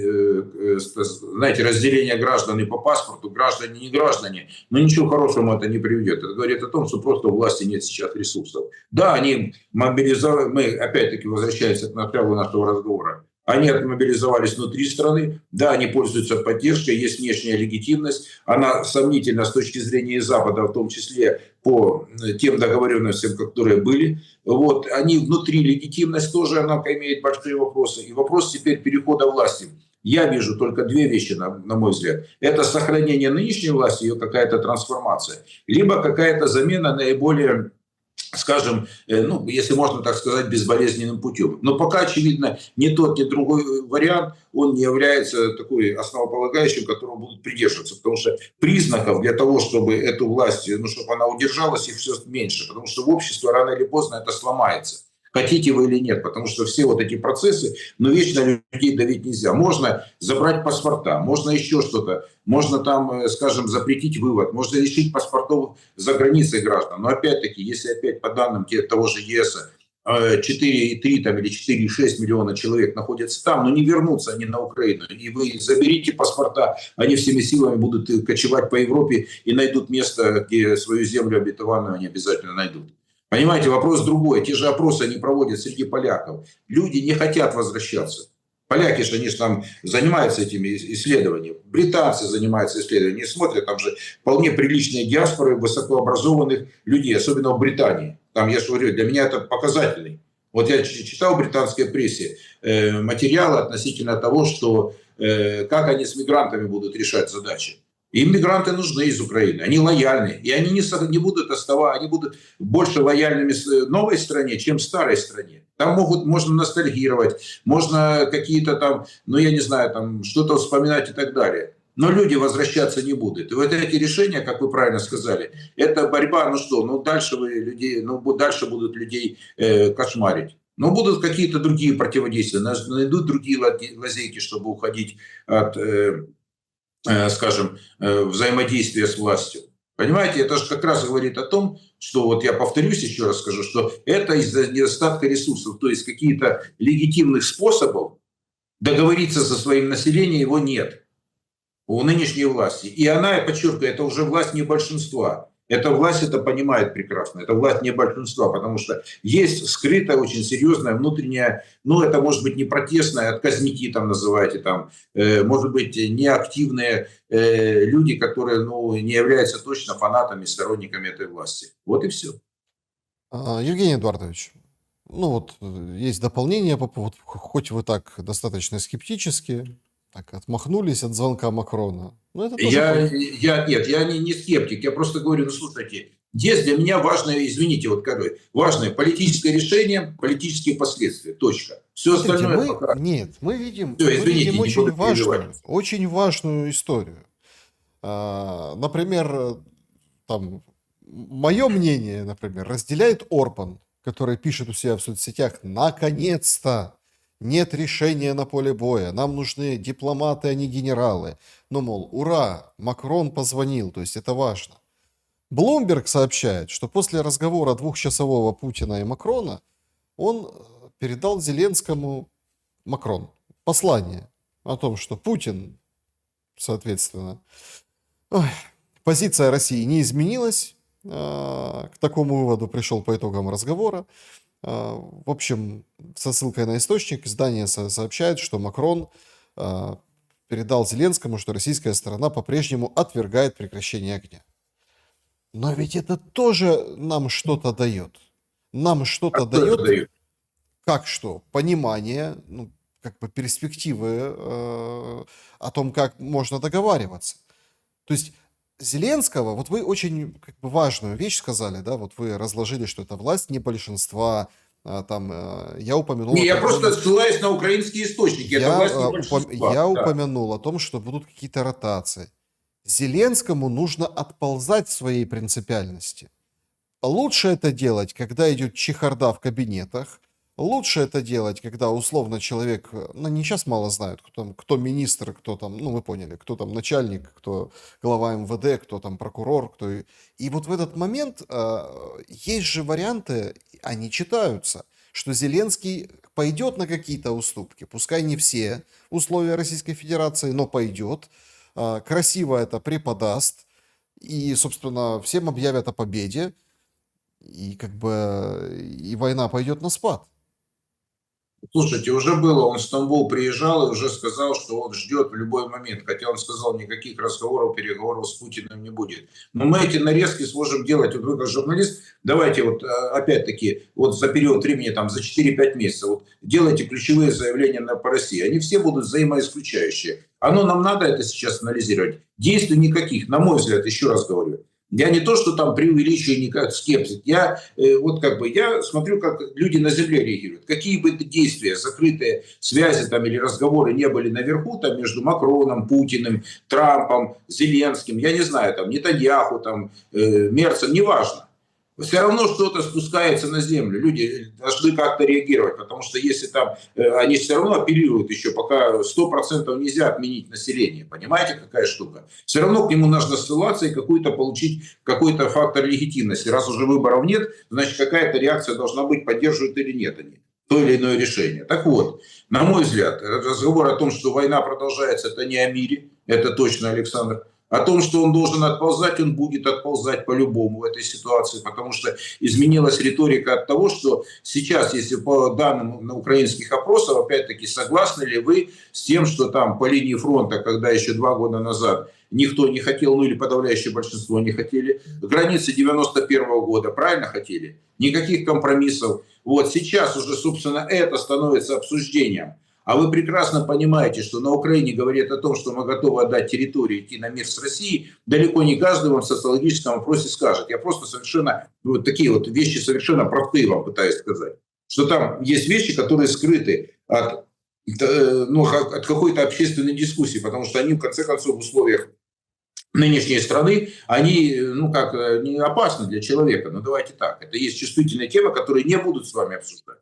знаете, разделение граждан и по паспорту, граждане, не граждане, но ничего хорошего это не приведет. Это говорит о том, что просто у власти нет сейчас ресурсов. Да, они мобилизовали, мы, опять-таки, возвращаемся к началу нашего разговора, они отмобилизовались внутри страны, да, они пользуются поддержкой, есть внешняя легитимность, она сомнительна с точки зрения Запада, в том числе по тем договоренностям, которые были. Вот, они внутри легитимность тоже, она имеет большие вопросы. И вопрос теперь перехода власти. Я вижу только две вещи, на мой взгляд. Это сохранение нынешней власти, ее какая-то трансформация, либо какая-то замена наиболее, скажем, ну, если можно так сказать, безболезненным путем. Но пока, очевидно, ни тот, ни другой вариант, он не является такой основополагающим, которого будут придерживаться. Потому что признаков для того, чтобы эту власть, ну, чтобы она удержалась, их все меньше. Потому что в обществе рано или поздно это сломается. Хотите вы или нет, потому что все вот эти процессы, но вечно людей давить нельзя. Можно забрать паспорта, можно еще что-то, можно там, скажем, запретить вывод, можно лишить паспортов за границей граждан. Но опять-таки, если опять по данным того же ЕС 4,3 там, или 4,6 миллиона человек находятся там, но не вернутся они на Украину. И вы заберите паспорта, они всеми силами будут кочевать по Европе и найдут место, где свою землю обетованную они обязательно найдут. Понимаете, вопрос другой. Те же опросы они проводят среди поляков. Люди не хотят возвращаться. Поляки же, они же там занимаются этими исследованиями. Британцы занимаются исследованиями. Они смотрят, там же вполне приличные диаспоры высокообразованных людей, особенно в Британии. Там, я же говорю, для меня это показательный. Вот я читал в британской прессе материалы относительно того, что как они с мигрантами будут решать задачи. Им мигранты нужны из Украины, они лояльны, и они не будут оставаться, они будут больше лояльными новой стране, чем старой стране. Там можно ностальгировать, можно какие-то там, ну я не знаю, там что-то вспоминать и так далее. Но люди возвращаться не будут. И вот эти решения, как вы правильно сказали, это борьба, ну что, ну дальше вы людей, ну дальше будут людей кошмарить. Но будут какие-то другие противодействия, найдут другие лазейки, чтобы уходить от скажем, взаимодействия с властью. Понимаете, это же как раз говорит о том, что, вот я повторюсь еще раз скажу, что это из-за недостатка ресурсов, то есть каких-то легитимных способов договориться со своим населением его нет у нынешней власти. И она, я подчеркиваю, это уже власть не большинства. Эта власть это понимает прекрасно. Это власть не большинства, потому что есть скрытая, очень серьезная внутренняя, ну это может быть не протестная, отказники там называйте, там, может быть неактивные люди, которые ну, не являются точно фанатами, сторонниками этой власти. Вот и все. Евгений Эдуардович, ну вот есть дополнение по поводу, хоть вы так достаточно скептически, так отмахнулись от звонка Макрона. Но это тоже Нет, я не скептик, я просто говорю, ну слушайте, здесь для меня важное, извините, вот какое, важное политическое решение, политические последствия, точка. Все Смотрите, остальное пока. мы видим, Все, извините, не буду перебивать. очень важную историю. Например, там, мое мнение, например, разделяет Орбан, который пишет у себя в соцсетях: наконец-то нет решения на поле боя, нам нужны дипломаты, а не генералы. Ну, мол, ура, Макрон позвонил, то есть это важно. Блумберг сообщает, что после разговора двухчасового Путина и Макрона он передал Зеленскому, Макрон, послание о том, что Путин, соответственно, ой, позиция России не изменилась, к такому выводу пришел по итогам разговора. В общем, со ссылкой на источник издание сообщает, что Макрон передал Зеленскому, что российская сторона по-прежнему отвергает прекращение огня. Но ведь это тоже нам что-то дает. Нам что-то А кто это дает, дает? как что? Понимание, ну, как бы перспективы о том, как можно договариваться. То есть Зеленского, вот вы очень как бы важную вещь сказали, да, вот вы разложили, что это власть не большинства, там, я упомянул Не, я просто определенных, ссылаюсь на украинские источники. Это власть не большинства. я Да. упомянул о том, что будут какие-то ротации. Зеленскому нужно отползать в своей принципиальности. Лучше это делать, когда идет чехарда в кабинетах. Лучше это делать, когда условно человек, ну не сейчас мало знают, кто министр, кто там, ну вы поняли, кто там начальник, кто глава МВД, кто там прокурор, кто... И вот в этот момент есть же варианты, они читаются, что Зеленский пойдет на какие-то уступки, пускай не все условия Российской Федерации, но пойдет, красиво это преподаст, и, собственно, всем объявят о победе, и как бы и война пойдет на спад. Слушайте, уже было, он в Стамбул приезжал и уже сказал, что он ждет в любой момент. Хотя он сказал, никаких разговоров, переговоров с Путиным не будет. Но мы эти нарезки сможем делать. Вот вы как журналист, давайте вот опять-таки вот за период времени, там за 4-5 месяцев, вот делайте ключевые заявления по России. Они все будут взаимоисключающие. Оно нам надо это сейчас анализировать. Действий никаких, на мой взгляд, еще раз говорю. Я не то, что там преувеличиваю, никак скепсис. Я вот как бы я смотрю, как люди на земле реагируют. Какие бы это действия, закрытые связи там или разговоры не были наверху, там между Макроном, Путиным, Трампом, Зеленским, я не знаю, там Нетаньяху, там Мерцем, неважно. Все равно что-то спускается на землю. Люди должны как-то реагировать, потому что если там они все равно апеллируют еще, пока 100% нельзя отменить население. Понимаете, какая штука? Все равно к нему нужно ссылаться и какую-то получить какой-то фактор легитимности. Раз уже выборов нет, значит какая-то реакция должна быть, поддерживают или нет они то или иное решение. Так вот, на мой взгляд, разговор о том, что война продолжается, это не о мире, это точно, Александр. О том, что он должен отползать, он будет отползать по-любому в этой ситуации, потому что изменилась риторика от того, что сейчас, если по данным на украинских опросов, опять-таки, согласны ли вы с тем, что там по линии фронта, когда еще 2 года назад никто не хотел, ну или подавляющее большинство не хотели, границы 91 года, правильно хотели? Никаких компромиссов. Вот сейчас уже, собственно, это становится обсуждением. А вы прекрасно понимаете, что на Украине говорят о том, что мы готовы отдать территорию, идти на мир с Россией. Далеко не каждый вам в социологическом вопросе скажет. Я просто совершенно, вот такие вот вещи совершенно простые вам пытаюсь сказать. Что там есть вещи, которые скрыты от, от какой-то общественной дискуссии, потому что они, в конце концов, в условиях нынешней страны, они, не опасны для человека. Но давайте так, это есть чувствительная тема, которую не будут с вами обсуждать.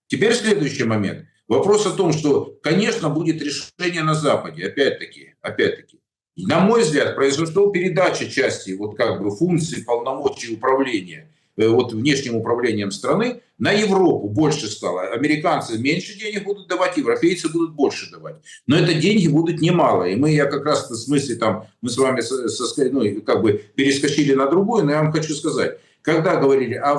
Теперь следующий момент. Вопрос о том, что, конечно, будет решение на Западе, опять-таки. На мой взгляд, произошла передача части вот как бы функций, полномочий управления вот внешним управлением страны на Европу больше стало. Американцы меньше денег будут давать, европейцы будут больше давать. Но это деньги будут немалые. И я как раз в смысле там, мы с вами перескочили на другое, но я вам хочу сказать. Когда говорили о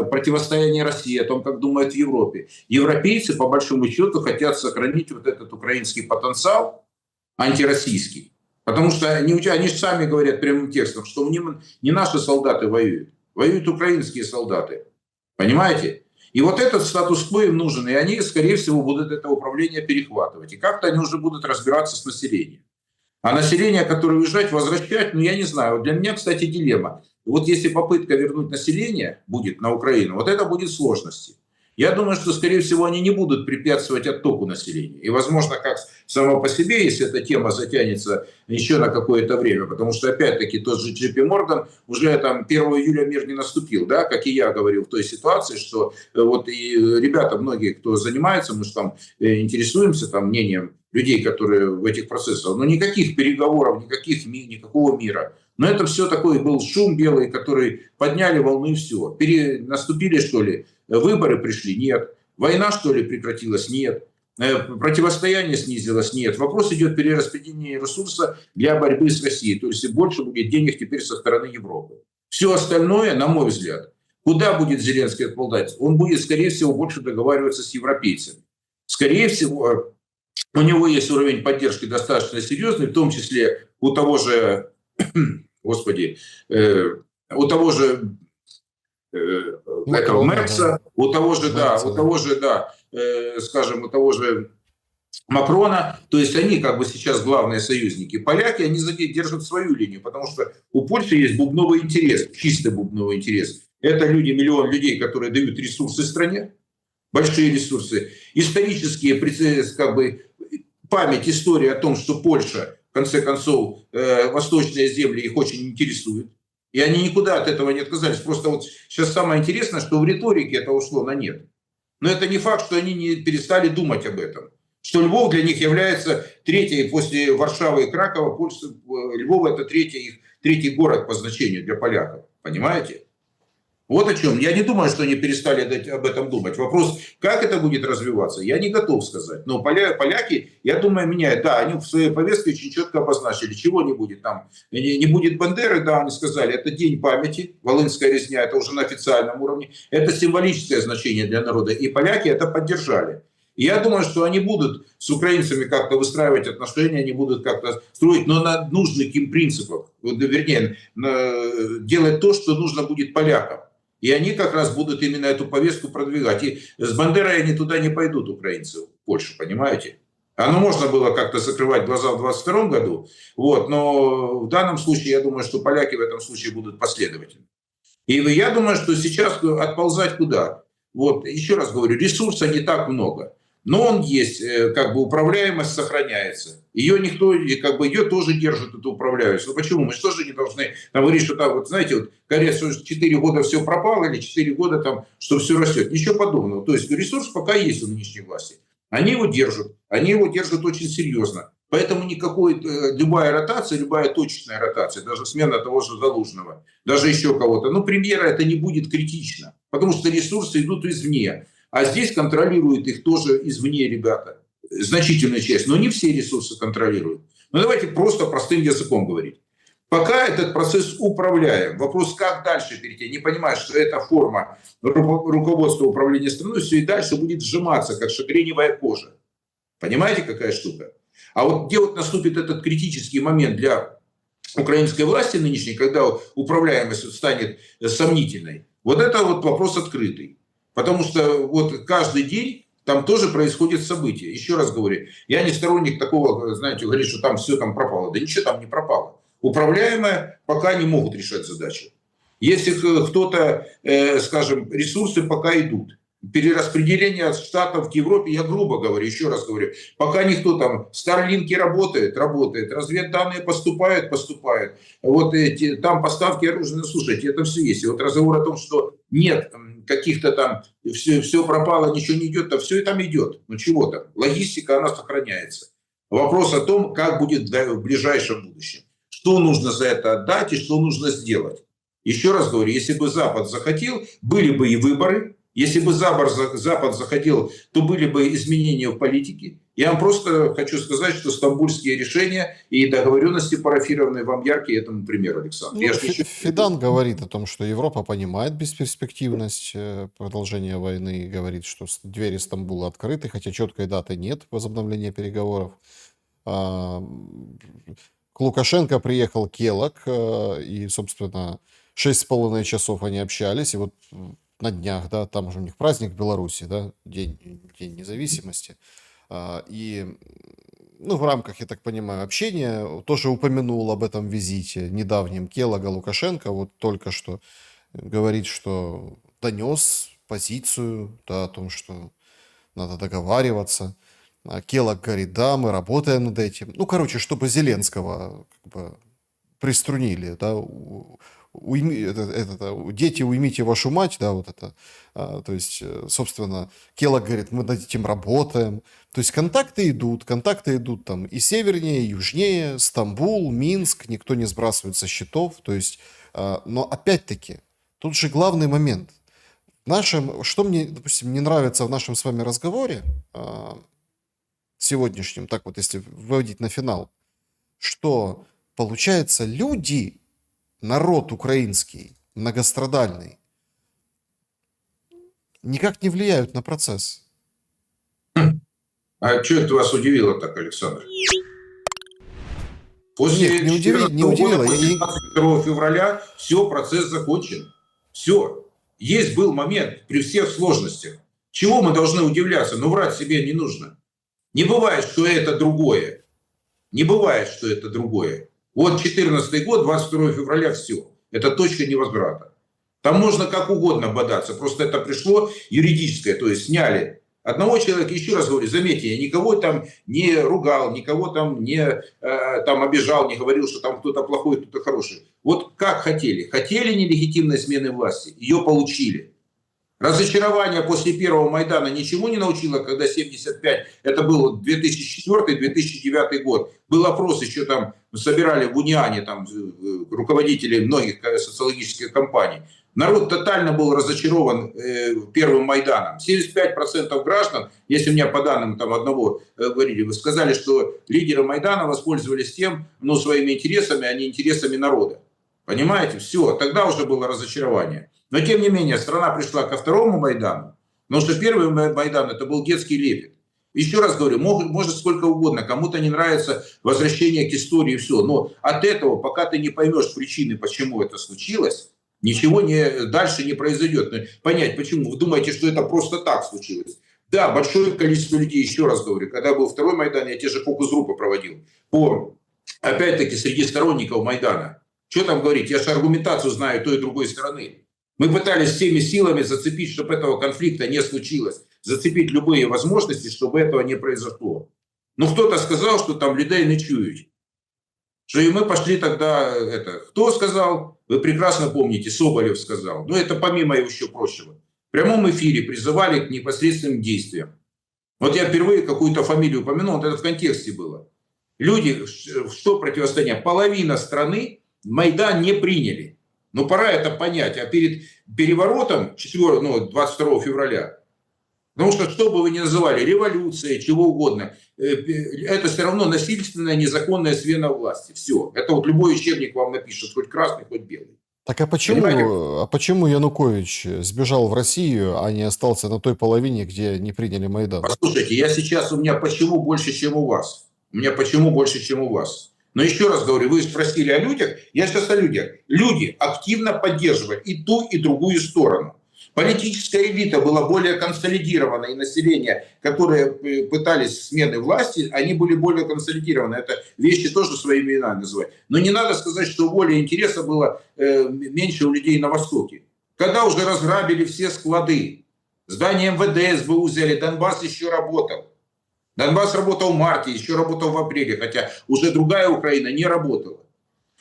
противостоянии России, о том, как думают в Европе, европейцы, по большому счету, хотят сохранить вот этот украинский потенциал антироссийский. Потому что они же сами говорят прямым текстом, что не наши солдаты воюют, воюют украинские солдаты. Понимаете? И вот этот статус-кво им нужен, и они, скорее всего, будут это управление перехватывать. И как-то они уже будут разбираться с населением. А население, которое уезжать, возвращать, я не знаю. Для меня, кстати, дилемма. Вот если попытка вернуть население будет на Украину, вот это будет сложности. Я думаю, что, скорее всего, они не будут препятствовать оттоку населения. И, возможно, как само по себе, если эта тема затянется еще на какое-то время, потому что, опять-таки, тот же JP Morgan уже там 1 июля мир не наступил, да, как и я говорил в той ситуации, что вот и ребята, многие, кто занимается, мы же там интересуемся там мнением людей, которые в этих процессах, но никаких переговоров, никакого мира. Но это все такой был шум белый, который подняли волны и все. Наступили, что ли, выборы пришли? Нет. Война, что ли, прекратилась? Нет. Противостояние снизилось? Нет. Вопрос идет перераспределения ресурса для борьбы с Россией. То есть больше будет денег теперь со стороны Европы. Все остальное, на мой взгляд, куда будет Зеленский отползать? Он будет, скорее всего, больше договариваться с европейцами. Скорее всего, у него есть уровень поддержки достаточно серьезный, в том числе у того же, господи, у того же этого Мерца, у того же, да, у того же, да, скажем, у того же Макрона, то есть они как бы сейчас главные союзники. Поляки, они держат свою линию, потому что у Польши есть бубновый интерес, чистый бубновый интерес. Это люди, миллион людей, которые дают ресурсы стране, большие ресурсы, исторические, как бы, память, история о том, что Польша, в конце концов, восточные земли их очень интересуют. И они никуда от этого не отказались. Просто вот сейчас самое интересное, что в риторике это ушло на нет. Но это не факт, что они не перестали думать об этом. Что Львов для них является третьей, после Варшавы и Кракова, Львов это третий город по значению для поляков. Понимаете? Вот о чем. Я не думаю, что они перестали об этом думать. Вопрос, как это будет развиваться, я не готов сказать. Но поляки, я думаю, меняют. Да, они в своей повестке очень четко обозначили, чего не будет там. Не будет Бандеры, да, они сказали, это день памяти, Волынская резня, это уже на официальном уровне. Это символическое значение для народа. И поляки это поддержали. И я думаю, что они будут с украинцами как-то выстраивать отношения, они будут как-то строить, но на нужных им принципах. Вернее, делать то, что нужно будет полякам. И они как раз будут именно эту повестку продвигать. И с Бандерой они туда не пойдут, украинцы, в Польшу, понимаете? Оно можно было как-то закрывать глаза в 22 году, вот, но в данном случае, я думаю, что поляки в этом случае будут последовательны. И я думаю, что сейчас отползать куда? Вот, еще раз говорю, ресурса не так много. Но он есть, как бы управляемость сохраняется. Ее никто, как бы ее тоже держит, эту управляемость. Ну почему? Мы же тоже не должны там, говорить, что там, вот знаете, вот Корея, что 4 года все пропало, или 4 года там, что все растет. Ничего подобного. То есть ресурс пока есть у нынешней власти. Они его держат очень серьезно. Поэтому никакой, любая ротация, любая точечная ротация, даже смена того же Залужного, даже еще кого-то, ну, премьера это не будет критично, потому что ресурсы идут извне. А здесь контролируют их тоже извне ребята, значительная часть, но не все ресурсы контролируют. Но давайте просто простым языком говорить. Пока этот процесс управляем. Вопрос, как дальше перейти. Не понимаю, что эта форма руководства управления страной все и дальше будет сжиматься, как шагреневая кожа. Понимаете, какая штука? А вот где вот наступит этот критический момент для украинской власти нынешней, когда управляемость станет сомнительной, вот это вот вопрос открытый. Потому что вот каждый день там тоже происходят события. Еще раз говорю, я не сторонник такого, знаете, говорить, что там все там пропало. Да ничего там не пропало. Управляемые пока не могут решать задачи. Если кто-то, скажем, ресурсы пока идут. Перераспределение от Штатов к Европе, я грубо говорю, еще раз говорю, пока никто там, Старлинки работает, разведданные поступают. Вот эти, там поставки оружия, ну, слушайте, это все есть. И вот разговор о том, что нет каких-то там, все пропало, ничего не идет, то все и там идет. Ну чего там, логистика, она сохраняется. Вопрос о том, как будет в ближайшем будущем. Что нужно за это отдать и что нужно сделать. Еще раз говорю, если бы Запад захотел, были бы и выборы. Если бы Запад захотел, то были бы изменения в политике. Я вам просто хочу сказать, что стамбульские решения и договоренности парафированные вам яркие этому примеру, Александр. Ну, Фидан говорит о том, что Европа понимает бесперспективность продолжения войны, и говорит, что двери Стамбула открыты, хотя четкой даты нет возобновления переговоров. К Лукашенко приехал Келок, и, собственно, 6,5 часов они общались, и вот на днях, да, там же у них праздник в Беларуси, да, День независимости. И, ну, в рамках, я так понимаю, общения тоже упомянул об этом визите недавнем Келога Лукашенко, вот только что говорит, что донес позицию, да, о том, что надо договариваться. Келлог говорит, да, мы работаем над этим. Ну, короче, чтобы Зеленского как бы приструнили, да, дети, уймите вашу мать, да, вот это. То есть, собственно, Келлог говорит, мы над этим работаем. То есть контакты идут там и севернее, и южнее, Стамбул, Минск, никто не сбрасывает со счетов. То есть, но опять-таки, тут же главный момент. Что мне, допустим, не нравится в нашем с вами разговоре сегодняшнем, так вот, если выводить на финал, что, получается, люди, народ украинский, многострадальный, никак не влияют на процесс. А что это вас удивило так, Александр? После Нет, не удивило. После 22 февраля все, процесс закончен. Все. Есть был момент при всех сложностях. Чего мы должны удивляться? Ну, врать себе не нужно. Не бывает, что это другое. Не бывает, что это другое. Вот 14 год, 22 февраля, все. Это точка невозврата. Там можно как угодно бодаться. Просто это пришло юридическое. То есть сняли одного человека. Еще раз говорю, заметьте, я никого там не ругал, никого там не там обижал, не говорил, что там кто-то плохой, кто-то хороший. Вот как хотели. Хотели нелегитимной смены власти. Ее получили. Разочарование после первого Майдана ничего не научило, когда 75, это был 2004-2009 год. Был опрос, еще там собирали в Униане там, руководителей многих социологических компаний. Народ тотально был разочарован первым Майданом. 75% граждан, если меня по данным там, одного говорили, вы сказали, что лидеры Майдана воспользовались тем, ну, своими интересами, а не интересами народа. Понимаете? Все, тогда уже было разочарование. Но, тем не менее, страна пришла ко второму Майдану, потому что первый Майдан – это был детский лепет. Еще раз говорю, может сколько угодно, кому-то не нравится возвращение к истории и все. Но от этого, пока ты не поймешь причины, почему это случилось, ничего дальше не произойдет. Понять, почему. Вы думаете, что это просто так случилось? Да, большое количество людей, еще раз говорю, когда был второй Майдан, я те же фокус-группы проводил. Опять-таки, среди сторонников Майдана. Что там говорить? Я же аргументацию знаю той и другой стороны. Мы пытались всеми силами зацепить, чтобы этого конфликта не случилось. Зацепить любые возможности, чтобы этого не произошло. Но кто-то сказал, что там людей не чуют. Что и мы пошли тогда... Кто сказал? Вы прекрасно помните, Соболев сказал. Но это помимо еще прочего. В прямом эфире призывали к непосредственным действиям. Вот я впервые какую-то фамилию упомянул, вот это в контексте было. Люди, что противостояние? Половина страны Майдан не приняли. Но пора это понять. А перед переворотом 22 февраля, потому что бы вы ни называли, революция, чего угодно, это все равно насильственная, незаконная смена власти. Все. Это вот любой учебник вам напишет, хоть красный, хоть белый. Так а почему Янукович сбежал в Россию, а не остался на той половине, где не приняли Майдан? Послушайте, у меня почему больше, чем у вас? Но еще раз говорю, вы спросили о людях, я сейчас о людях. Люди активно поддерживали и ту, и другую сторону. Политическая элита была более консолидирована, и население, которые пытались смены власти, они были более консолидированы. Это вещи тоже своими именами называть. Но не надо сказать, что воля интереса было меньше у людей на Востоке. Когда уже разграбили все склады, здание МВД, СБУ взяли, Донбасс еще работал. Донбасс работал в марте, еще работал в апреле, хотя уже другая Украина не работала.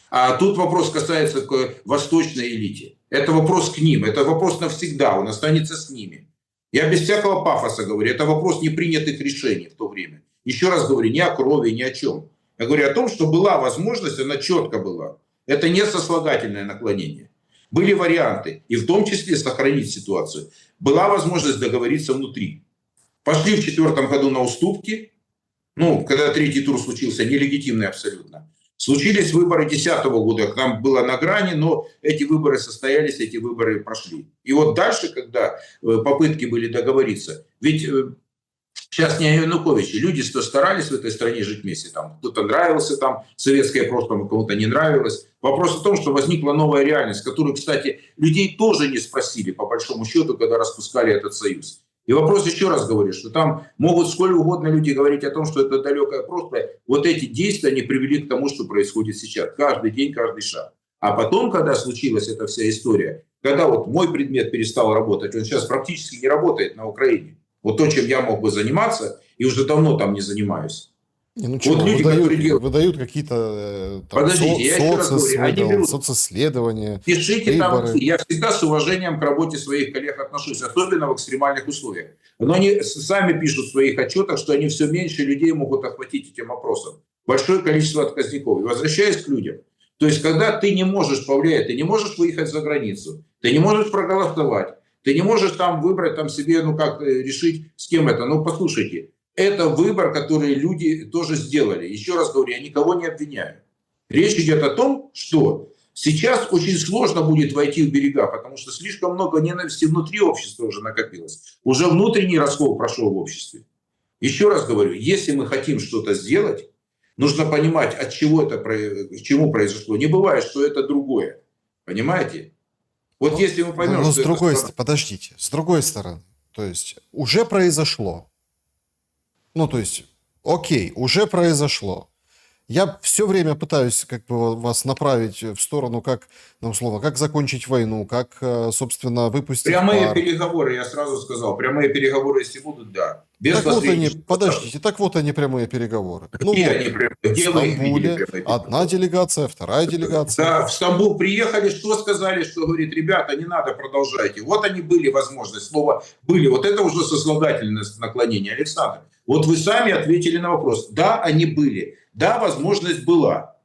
А тут вопрос касается к восточной элите. Это вопрос к ним, это вопрос навсегда, он останется с ними. Я без всякого пафоса говорю, это вопрос непринятых решений в то время. Еще раз говорю, ни о крови, ни о чем. Я говорю о том, что была возможность, она четко была. Это не сослагательное наклонение. Были варианты, и в том числе сохранить ситуацию. Была возможность договориться внутри. Пошли в 2004 году на уступки, когда третий тур случился, нелегитимный абсолютно. Случились выборы 2010 года, там было на грани, но эти выборы состоялись, эти выборы прошли. И вот дальше, когда попытки были договориться, ведь сейчас не о Януковиче, люди старались в этой стране жить вместе, там кто-то нравился, там советское прошлое, кому-то не нравилось. Вопрос в том, что возникла новая реальность, которую, кстати, людей тоже не спросили, по большому счету, когда распускали этот союз. И вопрос, еще раз говорю, что там могут сколь угодно люди говорить о том, что это далекое прошлое. Вот эти действия, они привели к тому, что происходит сейчас. Каждый день, каждый шаг. А потом, когда случилась эта вся история, когда вот мой предмет перестал работать, он сейчас практически не работает на Украине. Вот то, чем я мог бы заниматься, и уже давно там не занимаюсь. Ну Вот люди, которые делают... выдают какие-то Подождите, я еще раз говорю, они берут... социсследования, Пишите там, выборы. я всегда с уважением к работе своих коллег отношусь, особенно в экстремальных условиях. Но они сами пишут в своих отчетах, что они все меньше людей могут охватить этим вопросом. Большое количество отказников. И возвращаясь к людям. То есть, когда ты не можешь повлиять, ты не можешь выехать за границу, ты не можешь проголосовать, ты не можешь там выбрать там себе, ну как решить, с кем это. Ну послушайте, это выбор, который люди тоже сделали. Еще раз говорю, я никого не обвиняю. Речь идет о том, что сейчас очень сложно будет войти в берега, потому что слишком много ненависти внутри общества уже накопилось. Уже внутренний раскол прошел в обществе. Еще раз говорю, если мы хотим что-то сделать, нужно понимать, от чего это, к чему произошло. Не бывает, что это другое. Понимаете? Вот если мы поймем, но что с другой это... стороны, подождите, с другой стороны, то есть уже произошло. Ну, то есть, окей, уже произошло. Я все время пытаюсь как бы вас направить в сторону, как, ну, условно, как закончить войну, как, собственно, выпустить Прямые пар. переговоры, я сразу сказал, прямые переговоры, если будут, да. Без Так вот они, посредничества. подождите, так вот они прямые переговоры. Ну Где вот, они прямые? в Где вы их видели, Стамбуле прямые переговоры? одна делегация, вторая делегация. Да, в Стамбул приехали, что сказали, что говорит, ребята, не надо, продолжайте. Вот они были возможности, слово «были». Вот это уже сослагательное наклонение, Александр. Вот вы сами ответили на вопрос. Да, они были. Да, возможность была.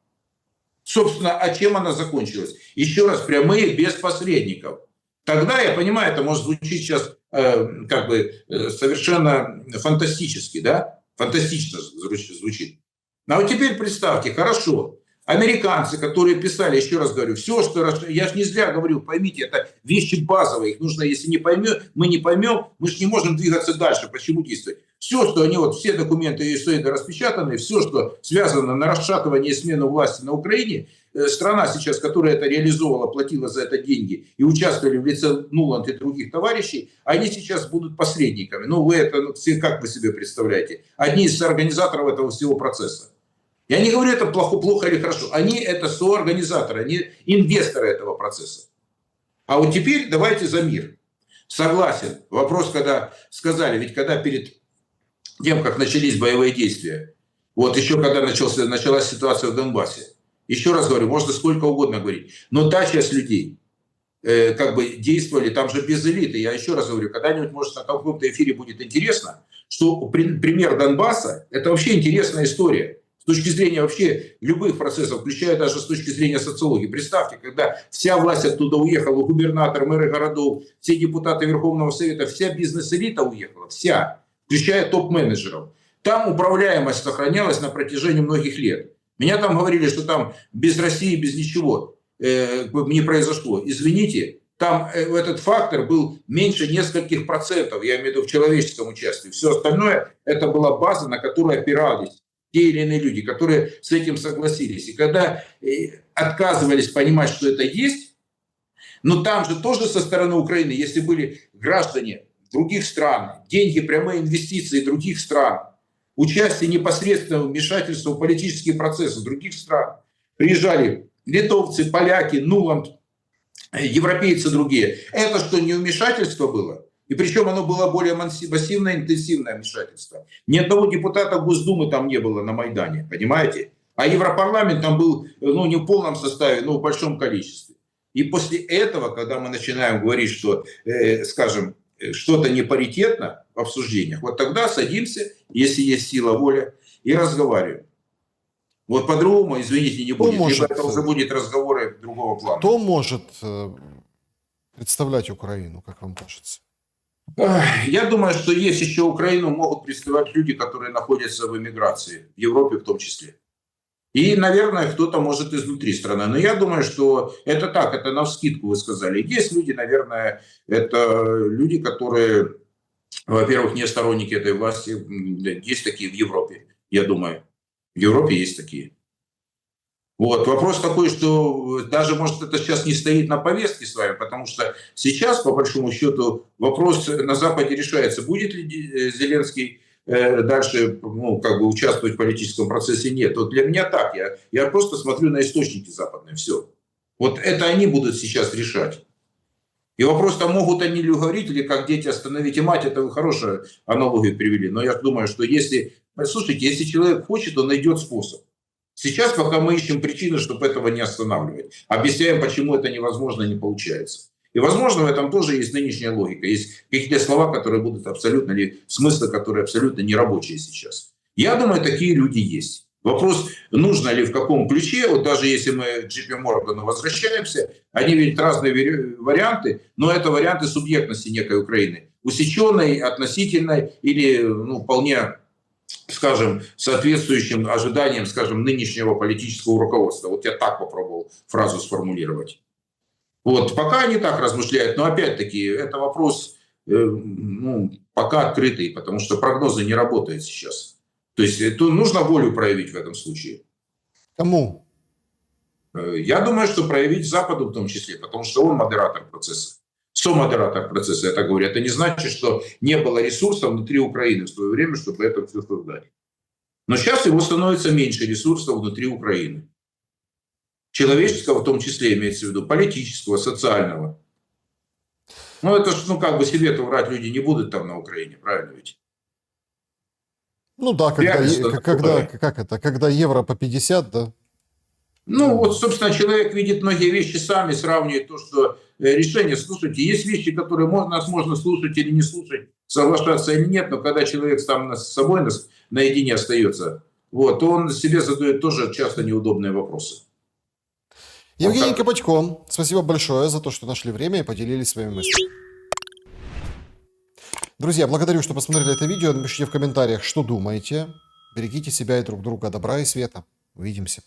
Собственно, а чем она закончилась? Еще раз, прямые, без посредников. Тогда, я понимаю, это может звучить сейчас совершенно фантастически, да? Фантастично звучит. А вот теперь представьте, хорошо, американцы, которые писали, еще раз говорю, все, что... Я же не зря говорю, поймите, это вещи базовые, их нужно, если не поймем, мы же не можем двигаться дальше, почему действовать. Все, что они, вот все документы ЮСАИДа распечатаны, все, что связано на расшатывание и смену власти на Украине, страна сейчас, которая это реализовала, платила за это деньги и участвовали в лице Нуланд и других товарищей, они сейчас будут посредниками. Ну, вы это, как вы себе представляете? Одни из организаторов этого всего процесса. Я не говорю, это плохо или хорошо. Они это соорганизаторы, они инвесторы этого процесса. А вот теперь давайте за мир. Согласен. Вопрос, когда сказали, ведь когда перед тем, как начались боевые действия, вот еще когда началась ситуация в Донбассе, еще раз говорю, можно сколько угодно говорить, но та часть людей, действовали, там же без элиты. Я еще раз говорю, когда-нибудь, может, на каком-то эфире будет интересно, что пример Донбасса – это вообще интересная история. С точки зрения вообще любых процессов, включая даже с точки зрения социологии. Представьте, когда вся власть оттуда уехала, губернатор, мэры городов, все депутаты Верховного Совета, вся бизнес-элита уехала, вся, включая топ-менеджеров. Там управляемость сохранялась на протяжении многих лет. Меня там говорили, что там без России, без ничего не произошло. Извините, там этот фактор был меньше нескольких процентов, я имею в виду в человеческом участии. Все остальное это была база, на которую опирались те или иные люди, которые с этим согласились. И когда отказывались понимать, что это есть, но там же тоже со стороны Украины, если были граждане других стран, деньги, прямые инвестиции других стран, участие непосредственного вмешательства в политические процессы других стран, приезжали литовцы, поляки, Нуланд, европейцы другие. Это что, не вмешательство было? И причем оно было более массивное, интенсивное вмешательство. Ни одного депутата Госдумы там не было на Майдане, понимаете? А Европарламент там был, не в полном составе, но в большом количестве. И после этого, когда мы начинаем говорить, что, скажем, что-то не паритетно в обсуждениях, вот тогда садимся, если есть сила, воля, и разговариваем. Вот по-другому, извините, не будет. Либо это уже будет разговоры другого плана. Кто может представлять Украину, как вам кажется? Я думаю, что есть еще Украину могут представлять люди, которые находятся в эмиграции, в Европе в том числе. И, наверное, кто-то может изнутри страны. Но я думаю, что это так, это навскидку вы сказали. Есть люди, наверное, это люди, которые, во-первых, не сторонники этой власти. Есть такие в Европе, я думаю. В Европе есть такие. Вот. Вопрос такой, что даже, может, это сейчас не стоит на повестке с вами, потому что сейчас, по большому счету, вопрос на Западе решается, будет ли Зеленский дальше участвовать в политическом процессе, нет. Вот для меня так. Я просто смотрю на источники западные, все. Вот это они будут сейчас решать. И вопрос, там могут они ли говорить, или как дети остановите мать, это вы хорошую аналогию привели. Но я думаю, что если, слушайте, если человек хочет, он найдет способ. Сейчас пока мы ищем причины, чтобы этого не останавливать. Объясняем, почему это невозможно, не получается. И, возможно, в этом тоже есть нынешняя логика. Есть какие-то слова, которые будут абсолютно, или смыслы, которые абсолютно нерабочие сейчас. Я думаю, такие люди есть. Вопрос, нужно ли в каком ключе, вот даже если мы к JP Morgan возвращаемся, они видят разные варианты, но это варианты субъектности некой Украины. Усеченной, относительной или вполне, скажем, соответствующим ожиданиям, скажем, нынешнего политического руководства. Вот я так попробовал фразу сформулировать. Вот, пока они так размышляют, но опять-таки это вопрос пока открытый, потому что прогнозы не работают сейчас. То есть нужно волю проявить в этом случае. Кому? Я думаю, что проявить Западу в том числе, потому что он модератор процесса. Со-модератор процесса, я так говорю. Это не значит, что не было ресурсов внутри Украины в свое время, чтобы это все создать. Но сейчас его становится меньше ресурсов внутри Украины. Человеческого в том числе, имеется в виду, политического, социального. Это ж, как бы себе-то врать люди не будут там на Украине, правильно ведь? Ну да, когда евро по 50, да. Собственно, человек видит многие вещи сами, сравнивает то, что решение, слушайте, есть вещи, которые нас можно слушать или не слушать, соглашаться или нет, но когда человек сам с собой наедине остается, он себе задает тоже часто неудобные вопросы. Евгений Кабачко, спасибо большое за то, что нашли время и поделились своими мыслями. Друзья, благодарю, что посмотрели это видео. Напишите в комментариях, что думаете. Берегите себя и друг друга. Добра и света. Увидимся.